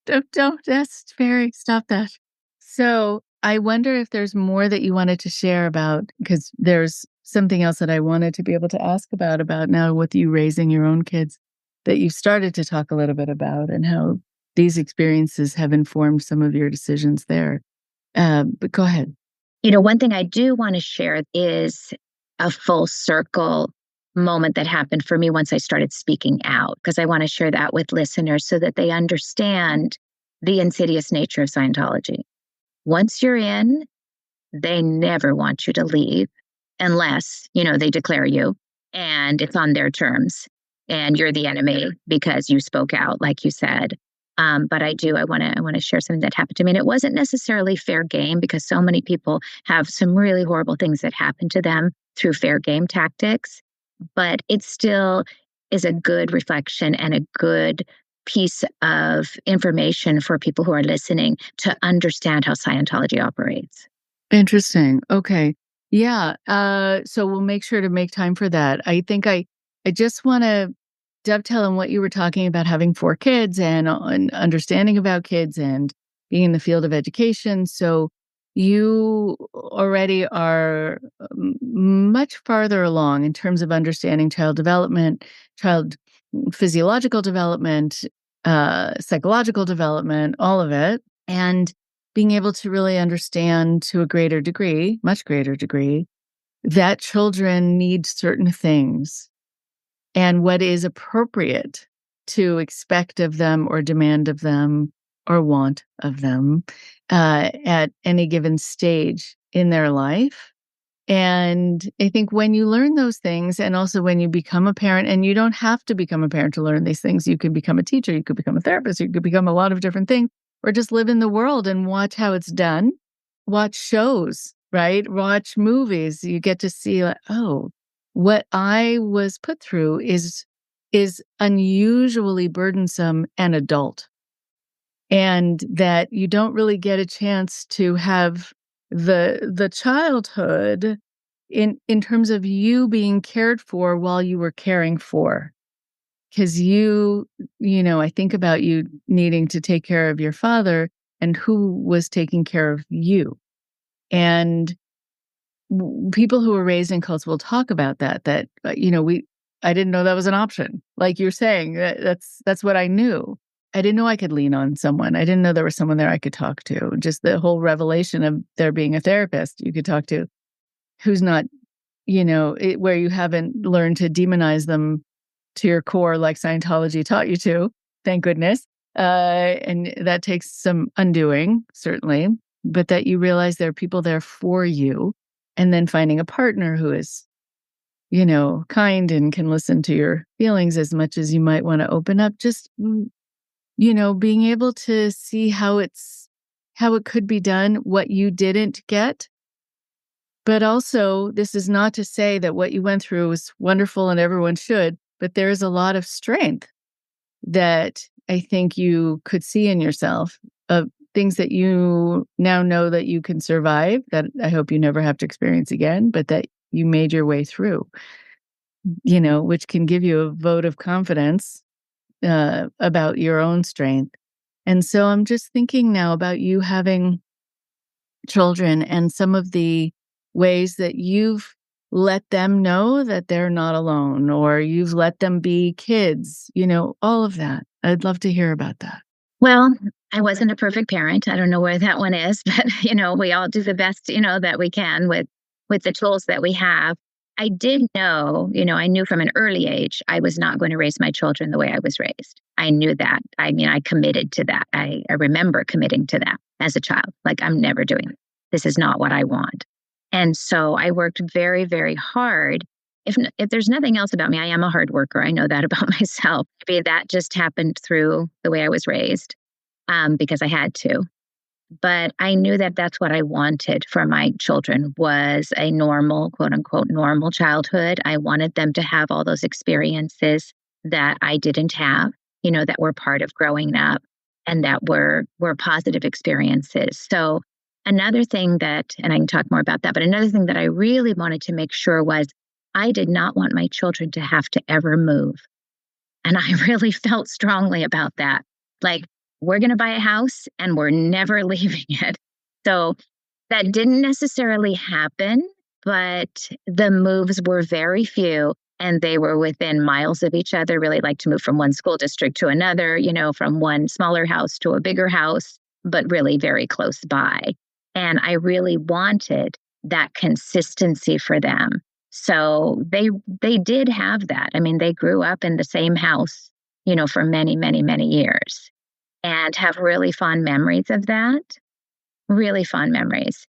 A: no, don't, that's very, stop that. So I wonder if there's more that you wanted to share about, because there's something else that I wanted to be able to ask about now with you raising your own kids that you've started to talk a little bit about, and how these experiences have informed some of your decisions there. But go ahead.
B: One thing I do want to share is a full circle moment that happened for me once I started speaking out, because I want to share that with listeners so that they understand the insidious nature of Scientology. Once you're in, they never want you to leave unless, they declare you and it's on their terms and you're the enemy because you spoke out, like you said. But I want to share something that happened to me. And it wasn't necessarily fair game, because so many people have some really horrible things that happen to them through fair game tactics. But it still is a good reflection and a good piece of information for people who are listening to understand how Scientology operates.
A: Interesting. Okay. Yeah. So we'll make sure to make time for that. I think I just want to dovetail on what you were talking about, having 4 kids and understanding about kids and being in the field of education. So you already are much farther along in terms of understanding child development, child physiological development, psychological development, all of it. And being able to really understand to a greater degree, much greater degree, that children need certain things and what is appropriate to expect of them or demand of them or want of them at any given stage in their life. And I think when you learn those things, and also when you become a parent, and you don't have to become a parent to learn these things, you can become a teacher, you could become a therapist, you could become a lot of different things, or just live in the world and watch how it's done, watch shows, right? Watch movies. You get to see, like, oh, what I was put through is unusually burdensome and adult. And that you don't really get a chance to have the childhood in terms of you being cared for while you were caring for. Because I think about you needing to take care of your father and who was taking care of you. And people who were raised in cults will talk about that I didn't know that was an option. Like you're saying, that's what I knew. I didn't know I could lean on someone. I didn't know there was someone there I could talk to. Just the whole revelation of there being a therapist you could talk to who's not, where you haven't learned to demonize them to your core like Scientology taught you to, thank goodness. And that takes some undoing, certainly, but that you realize there are people there for you. and then finding a partner who is, kind and can listen to your feelings as much as you might want to open up. Just, being able to see how it could be done, what you didn't get. But also, this is not to say that what you went through was wonderful and everyone should, but there is a lot of strength that I think you could see in yourself, of things that you now know that you can survive, that I hope you never have to experience again, but that you made your way through, which can give you a vote of confidence about your own strength. And so I'm just thinking now about you having children and some of the ways that you've let them know that they're not alone, or you've let them be kids, all of that. I'd love to hear about that.
B: Well, I wasn't a perfect parent. I don't know where that one is, but we all do the best, that we can with the tools that we have. I did know, I knew from an early age I was not going to raise my children the way I was raised. I knew that. I mean, I committed to that. I remember committing to that as a child. Like, I'm never doing it. This is not what I want. And so I worked very, very hard. If there's nothing else about me, I am a hard worker. I know that about myself. Maybe that just happened through the way I was raised, because I had to. But I knew that that's what I wanted for my children, was a normal, quote unquote, normal childhood. I wanted them to have all those experiences that I didn't have, that were part of growing up, and that were positive experiences. So another thing that, and I can talk more about that, but another thing that I really wanted to make sure was I did not want my children to have to ever move. And I really felt strongly about that. Like, we're going to buy a house and we're never leaving it. So that didn't necessarily happen, but the moves were very few and they were within miles of each other. Really like to move from one school district to another, from one smaller house to a bigger house, but really very close by. And I really wanted that consistency for them. So they did have that. I mean, they grew up in the same house, for many, many, many years, and have really fond memories of that, really fond memories.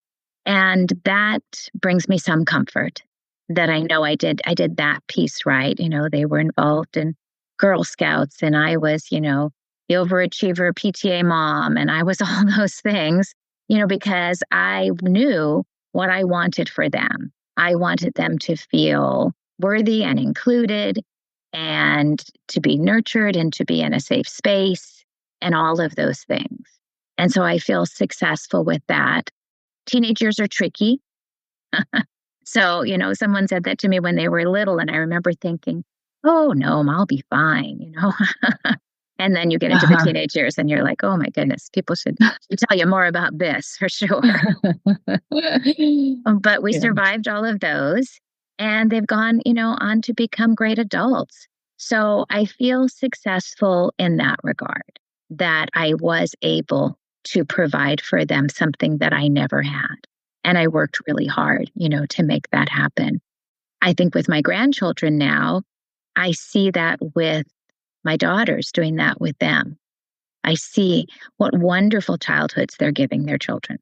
B: And that brings me some comfort that I know I did that piece right. They were involved in Girl Scouts, and I was, the overachiever PTA mom, and I was all those things, because I knew what I wanted for them. I wanted them to feel worthy and included, and to be nurtured, and to be in a safe space, and all of those things. And so I feel successful with that. Teenage years are tricky. So, someone said that to me when they were little, and I remember thinking, oh, no, I'll be fine, And then you get into the teenage years and you're like, oh my goodness, people should tell you more about this for sure. But we survived all of those, and they've gone, on to become great adults. So I feel successful in that regard, that I was able to provide for them something that I never had. And I worked really hard, to make that happen. I think with my grandchildren now, I see that with my daughters, doing that with them. I see what wonderful childhoods they're giving their children.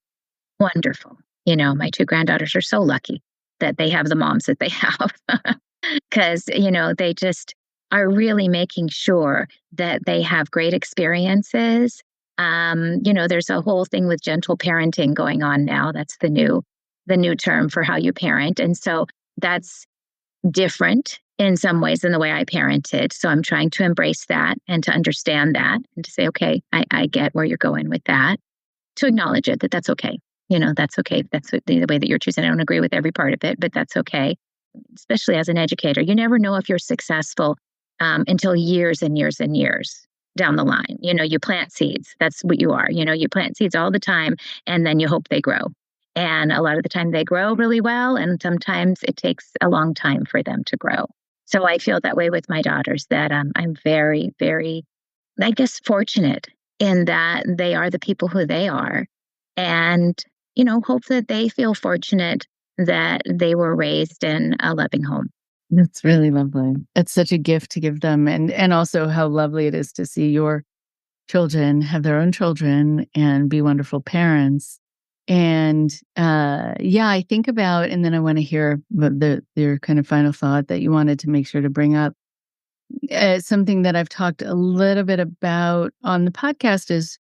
B: Wonderful. My two granddaughters are so lucky that they have the moms that they have, because, they just are really making sure that they have great experiences. There's a whole thing with gentle parenting going on now. That's the new term for how you parent. And so that's different in some ways than the way I parented. So I'm trying to embrace that and to understand that, and to say, okay, I get where you're going with that, to acknowledge it, that's okay. That's okay. That's the way that you're choosing. I don't agree with every part of it, but that's okay. Especially as an educator, you never know if you're successful until years and years and years down the line. You plant seeds. That's what you are. You plant seeds all the time, and then you hope they grow. And a lot of the time they grow really well, and sometimes it takes a long time for them to grow. So I feel that way with my daughters, that I'm very, very, I guess, fortunate in that they are the people who they are. And, hope that they feel fortunate that they were raised in a loving home.
A: That's really lovely. It's such a gift to give them. And also how lovely it is to see your children have their own children and be wonderful parents. And yeah, I think about, and then I want to hear your kind of final thought that you wanted to make sure to bring up. Something that I've talked a little bit about on the podcast is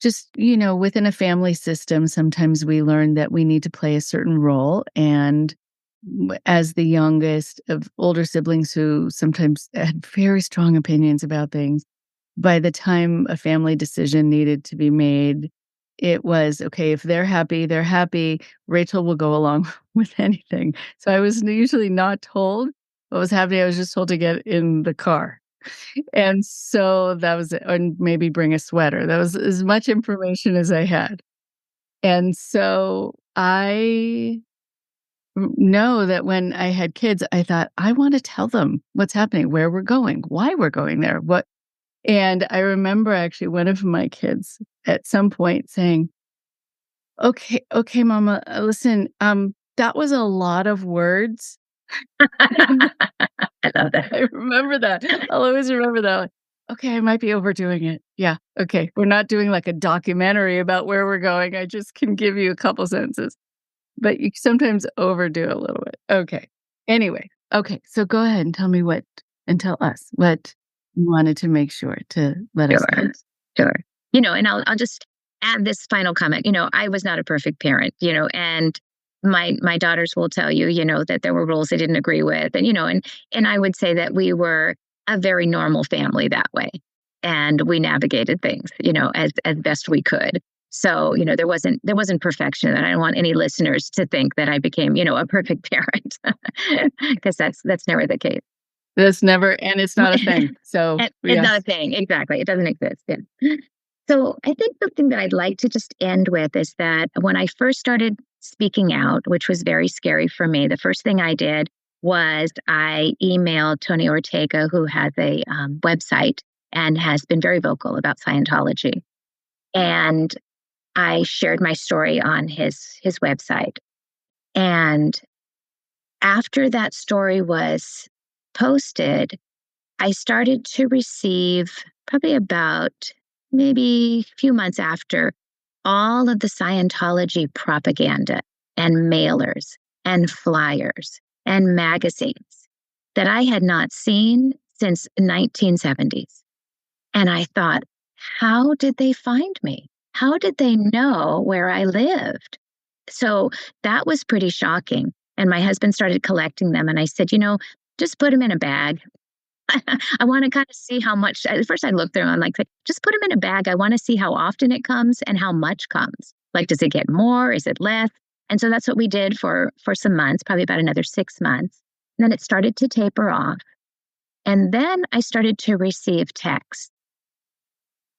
A: just, within a family system, sometimes we learn that we need to play a certain role. And as the youngest of older siblings who sometimes had very strong opinions about things, by the time a family decision needed to be made, it was, okay, if they're happy, they're happy. Rachel will go along with anything. So I was usually not told what was happening. I was just told to get in the car. And so that was it, and maybe bring a sweater. That was as much information as I had. And so I know that when I had kids, I thought, I want to tell them what's happening, where we're going, why we're going there, what. And I remember actually one of my kids at some point saying, okay, mama, listen, that was a lot of words. And
B: I love that.
A: I remember that. I'll always remember that. Like, okay, I might be overdoing it. Yeah. Okay. We're not doing like a documentary about where we're going. I just can give you a couple sentences, but you sometimes overdo a little bit. Okay. Anyway. Okay. So go ahead and tell us what you wanted to make sure to let us know.
B: Sure. And I'll just add this final comment. I was not a perfect parent, and my daughters will tell you, that there were rules they didn't agree with. And I would say that we were a very normal family that way. And we navigated things, as best we could. So, there wasn't perfection. And I don't want any listeners to think that I became, a perfect parent, because that's never the case.
A: That's never, and it's not a thing. So
B: it's not a thing. Exactly. It doesn't exist. Yeah. So I think the thing that I'd like to just end with is that when I first started speaking out, which was very scary for me, the first thing I did was I emailed Tony Ortega, who has a website and has been very vocal about Scientology. And I shared my story on his website. And after that story was posted, I started to receive, probably about maybe a few months after, all of the Scientology propaganda and mailers and flyers and magazines that I had not seen since 1970s. And I thought, how did they find me? How did they know where I lived? So that was pretty shocking. And my husband started collecting them. And I said, just put them in a bag. I want to kind of see how much. At first, I looked through them. I'm like, just put them in a bag. I want to see how often it comes and how much comes. Like, does it get more? Is it less? And so that's what we did for some months, probably about another 6 months. And then it started to taper off. And then I started to receive texts.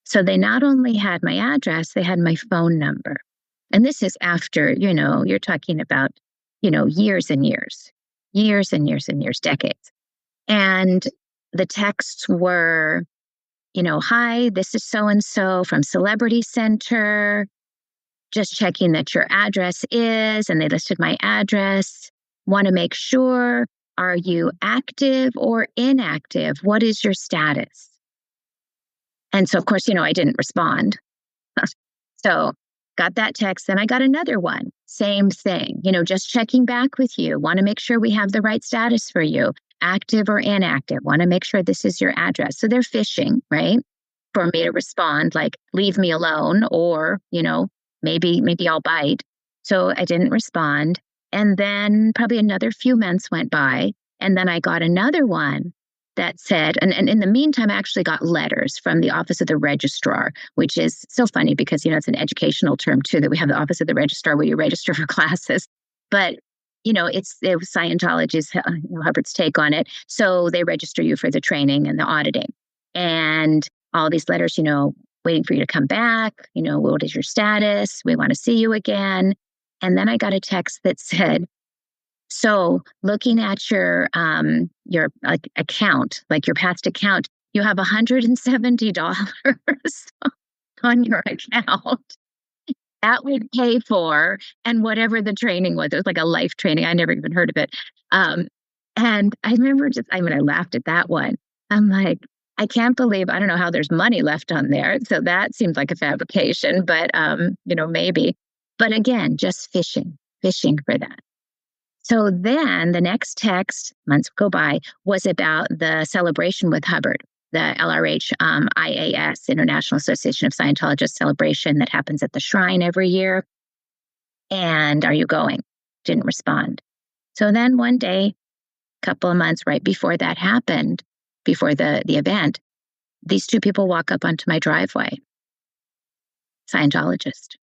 B: So they not only had my address, they had my phone number. And this is after, you're talking about, years and years, decades. And the texts were, hi, this is so-and-so from Celebrity Center. Just checking that your address is, and they listed my address. Want to make sure, are you active or inactive? What is your status? And so, of course, I didn't respond. So got that text. Then I got another one. Same thing, just checking back with you. Want to make sure we have the right status for you. Active or inactive. Want to make sure this is your address. So they're fishing, right? For me to respond like, leave me alone, or, maybe I'll bite. So I didn't respond. And then probably another few months went by. And then I got another one that said, and in the meantime, I actually got letters from the Office of the Registrar, which is so funny because, it's an educational term too, that we have the Office of the Registrar where you register for classes. But, it was Scientology's, Hubbard's take on it. So they register you for the training and the auditing. And all these letters, waiting for you to come back, what is your status? We want to see you again. And then I got a text that said, so looking at your account, like your past account, you have $170 on your account. That would pay for, and whatever the training was. It was like a life training. I never even heard of it. And I remember I laughed at that one. I'm like, I can't believe, I don't know how there's money left on there. So that seems like a fabrication, but, maybe. But again, just fishing for that. So then the next text, months go by, was about the celebration with Hubbard, the LRH IAS, International Association of Scientologists celebration that happens at the shrine every year. And are you going? Didn't respond. So then one day, a couple of months right before that happened, before the event, these two people walk up onto my driveway, Scientologist,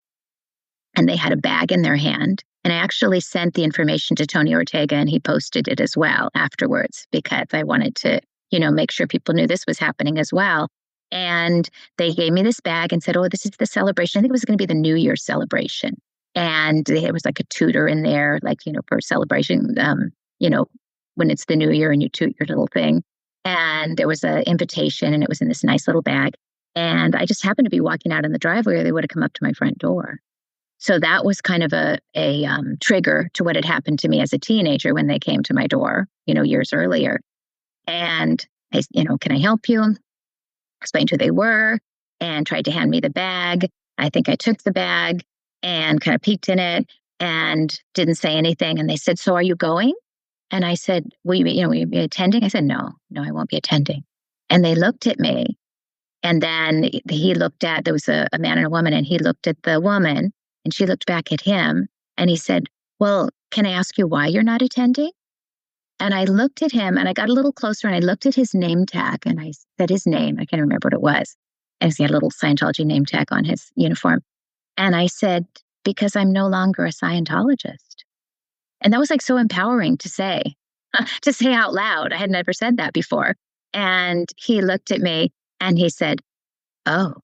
B: and they had a bag in their hand. And I actually sent the information to Tony Ortega, and he posted it as well afterwards because I wanted to, make sure people knew this was happening as well. And they gave me this bag and said, oh, this is the celebration. I think it was going to be the New Year celebration. And it was like a tutor in there, for celebration, when it's the New Year and you toot your little thing. And there was an invitation, and it was in this nice little bag. And I just happened to be walking out in the driveway, or they would have come up to my front door. So that was kind of a trigger to what had happened to me as a teenager when they came to my door, years earlier. And I, can I help you? Explained who they were and tried to hand me the bag. I think I took the bag and kind of peeked in it and didn't say anything. And they said, so are you going? And I said, will you be attending? I said, no, I won't be attending. And they looked at me. And then there was a man and a woman, and he looked at the woman. And she looked back at him, and he said, well, can I ask you why you're not attending? And I looked at him, and I got a little closer, and I looked at his name tag, and I said his name. I can't remember what it was. And he had a little Scientology name tag on his uniform. And I said, because I'm no longer a Scientologist. And that was so empowering to say out loud. I had never said that before. And he looked at me, and he said, oh.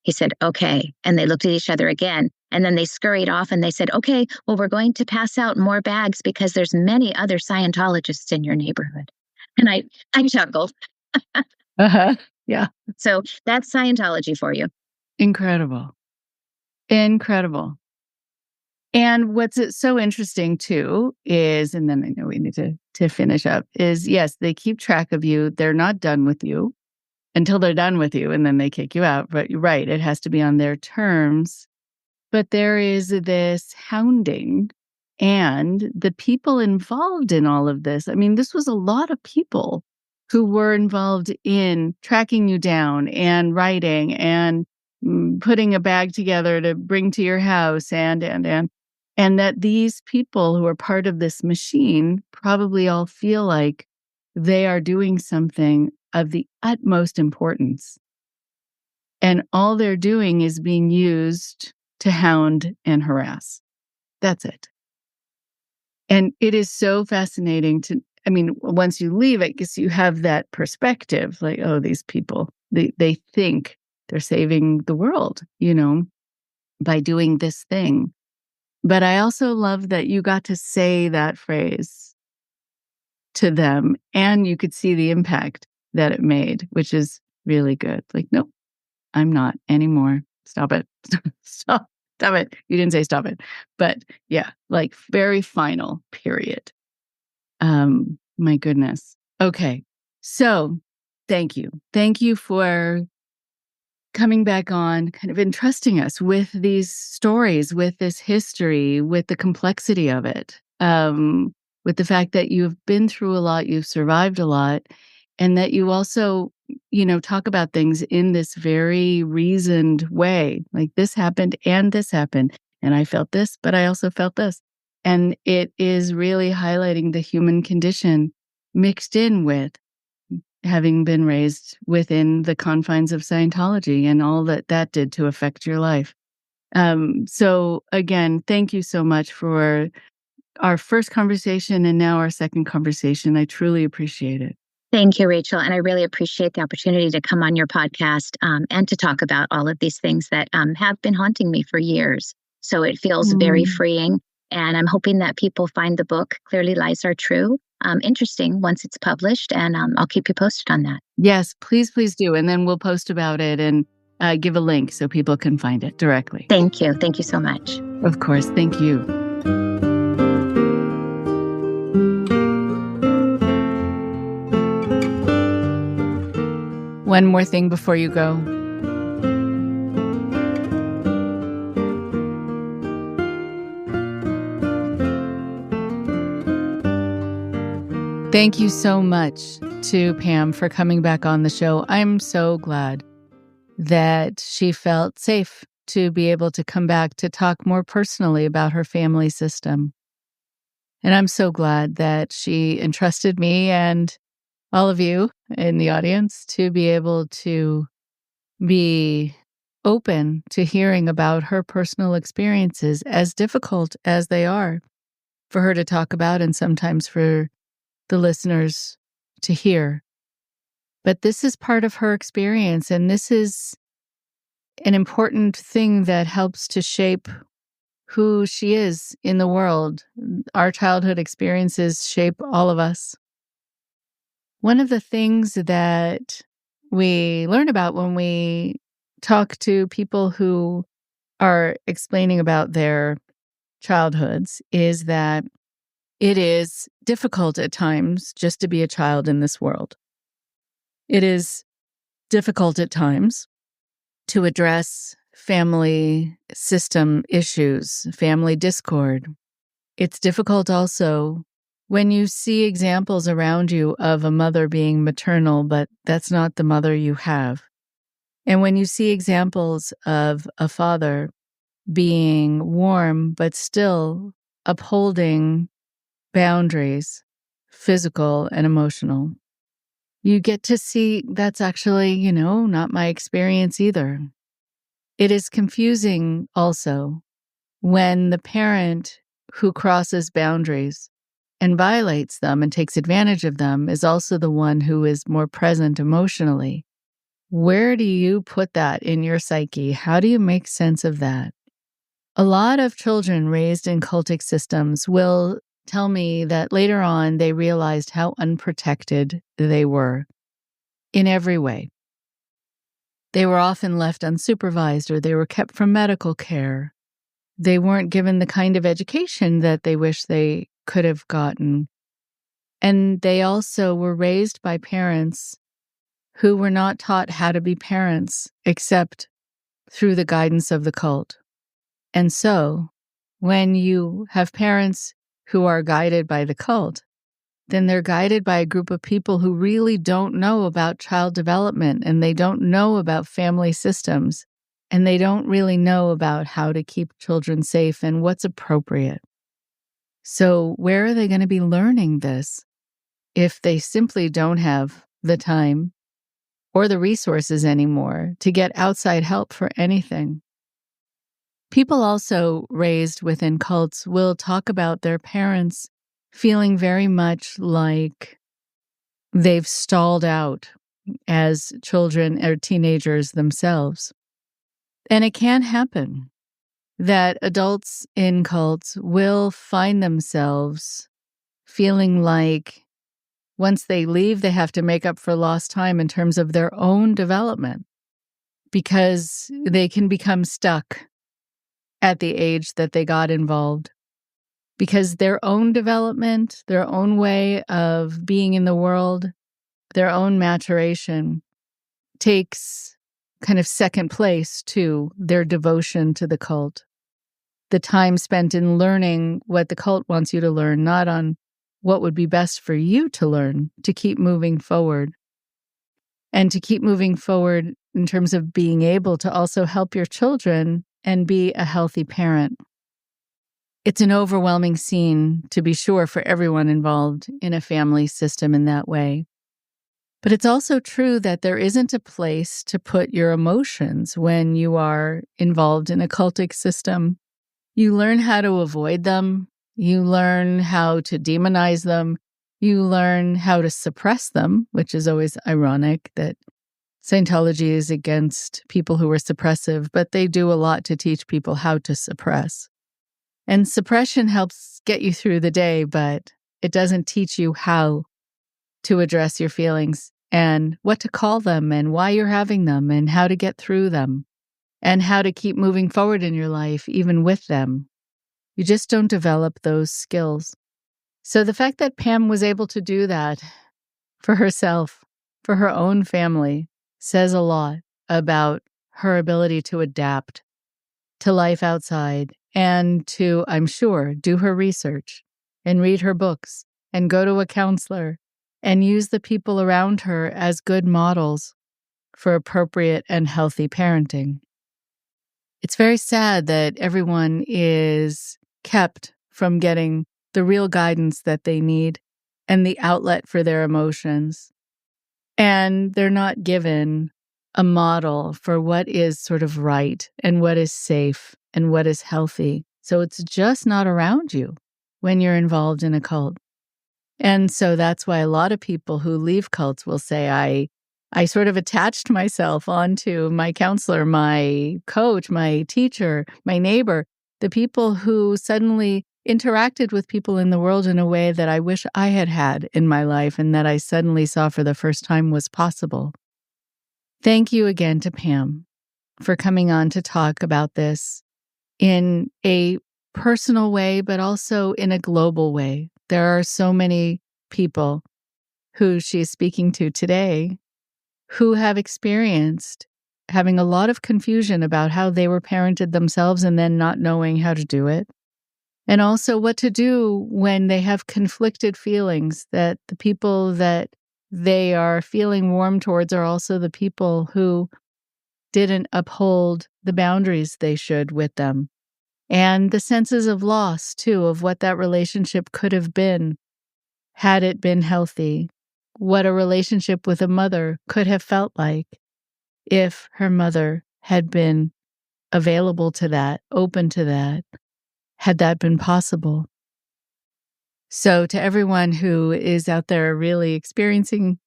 B: He said, okay. And they looked at each other again. And then they scurried off and they said, okay, well, we're going to pass out more bags because there's many other Scientologists in your neighborhood. And I chuckled.
A: Yeah.
B: So that's Scientology for you.
A: Incredible. And what's so interesting too is, and then I know we need to finish up, is yes, they keep track of you. They're not done with you until they're done with you, and then they kick you out. But you're right, it has to be on their terms. But there is this hounding, and the people involved in all of this. I mean, this was a lot of people who were involved in tracking you down and writing and putting a bag together to bring to your house, and that these people who are part of this machine probably all feel like they are doing something of the utmost importance. And all they're doing is being used to hound and harass. That's it. And it is so fascinating once you leave, I guess you have that perspective, like, oh, these people, they think they're saving the world, by doing this thing. But I also love that you got to say that phrase to them, and you could see the impact that it made, which is really good. Like, nope, I'm not anymore. Stop it. Stop it. You didn't say stop it. But yeah, very final period. My goodness. Okay. So thank you. Thank you for coming back on, kind of entrusting us with these stories, with this history, with the complexity of it. With the fact that you've been through a lot, you've survived a lot, and that you also, talk about things in this very reasoned way. Like, this happened and this happened, and I felt this, but I also felt this. And it is really highlighting the human condition mixed in with having been raised within the confines of Scientology and all that did to affect your life. So again, thank you so much for our first conversation and now our second conversation. I truly appreciate it.
B: Thank you, Rachel. And I really appreciate the opportunity to come on your podcast and to talk about all of these things that have been haunting me for years. So it feels very freeing. And I'm hoping that people find the book, Clearly Lies Are True, interesting once it's published. And I'll keep you posted on that.
A: Yes, please do. And then we'll post about it and give a link so people can find it directly.
B: Thank you. Thank you so much.
A: Of course. Thank you. One more thing before you go. Thank you so much to Pam for coming back on the show. I'm so glad that she felt safe to be able to come back to talk more personally about her family system. And I'm so glad that she entrusted me and all of you in the audience to be able to be open to hearing about her personal experiences, as difficult as they are for her to talk about and sometimes for the listeners to hear. But this is part of her experience, and this is an important thing that helps to shape who she is in the world. Our childhood experiences shape all of us. One of the things that we learn about when we talk to people who are explaining about their childhoods is that it is difficult at times just to be a child in this world. It is difficult at times to address family system issues, family discord. It's difficult also when you see examples around you of a mother being maternal, but that's not the mother you have. And when you see examples of a father being warm, but still upholding boundaries, physical and emotional, you get to see that's actually, not my experience either. It is confusing also when the parent who crosses boundaries and violates them and takes advantage of them is also the one who is more present emotionally. Where do you put that in your psyche? How do you make sense of that? A lot of children raised in cultic systems will tell me that later on they realized how unprotected they were in every way. They were often left unsupervised, or they were kept from medical care. They weren't given the kind of education that they wish they could have gotten. And they also were raised by parents who were not taught how to be parents except through the guidance of the cult. And so, when you have parents who are guided by the cult, then they're guided by a group of people who really don't know about child development, and they don't know about family systems, and they don't really know about how to keep children safe and what's appropriate. So where are they going to be learning this if they simply don't have the time or the resources anymore to get outside help for anything? People also raised within cults will talk about their parents feeling very much like they've stalled out as children or teenagers themselves. And it can happen that adults in cults will find themselves feeling like once they leave, they have to make up for lost time in terms of their own development, because they can become stuck at the age that they got involved, because their own development, their own way of being in the world, their own maturation takes kind of second place to their devotion to the cult. The time spent in learning what the cult wants you to learn, not on what would be best for you to learn to keep moving forward. And to keep moving forward in terms of being able to also help your children and be a healthy parent. It's an overwhelming scene, to be sure, for everyone involved in a family system in that way. But it's also true that there isn't a place to put your emotions when you are involved in a cultic system. You learn how to avoid them. You learn how to demonize them. You learn how to suppress them, which is always ironic that Scientology is against people who are suppressive, but they do a lot to teach people how to suppress. And suppression helps get you through the day, but it doesn't teach you how to address your feelings and what to call them and why you're having them and how to get through them and how to keep moving forward in your life, even with them. You just don't develop those skills. So the fact that Pam was able to do that for herself, for her own family, says a lot about her ability to adapt to life outside and to, I'm sure, do her research and read her books and go to a counselor and use the people around her as good models for appropriate and healthy parenting. It's very sad that everyone is kept from getting the real guidance that they need and the outlet for their emotions. And they're not given a model for what is sort of right and what is safe and what is healthy. So it's just not around you when you're involved in a cult. And so that's why a lot of people who leave cults will say, I sort of attached myself onto my counselor, my coach, my teacher, my neighbor, the people who suddenly interacted with people in the world in a way that I wish I had had in my life and that I suddenly saw for the first time was possible. Thank you again to Pam for coming on to talk about this in a personal way, but also in a global way. There are so many people who she's speaking to today who have experienced having a lot of confusion about how they were parented themselves and then not knowing how to do it. And also what to do when they have conflicted feelings, that the people that they are feeling warm towards are also the people who didn't uphold the boundaries they should with them. And the senses of loss, too, of what that relationship could have been had it been healthy. What a relationship with a mother could have felt like if her mother had been available to that, open to that, had that been possible. So to everyone who is out there really experiencing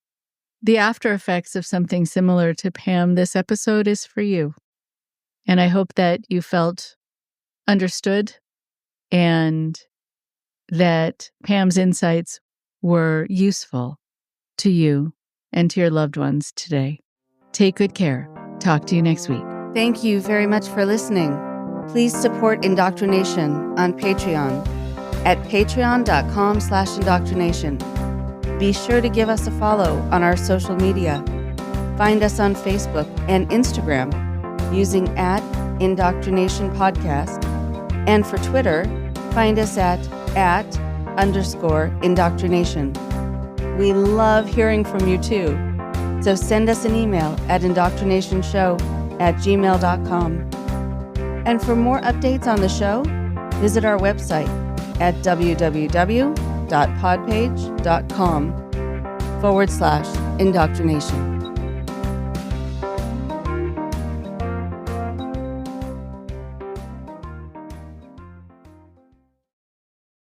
A: the after effects of something similar to Pam, this episode is for you. And I hope that you felt understood and that Pam's insights were useful to you and to your loved ones today. Take good care. Talk to you next week.
C: Thank you very much for listening. Please support IndoctriNation on Patreon at patreon.com/indoctrination. Be sure to give us a follow on our social media. Find us on Facebook and Instagram using @IndoctriNation Podcast. And for Twitter, find us at @_indoctrination. We love hearing from you too. So send us an email at indoctrinationshow@gmail.com. And for more updates on the show, visit our website at www.podpage.com/indoctrination.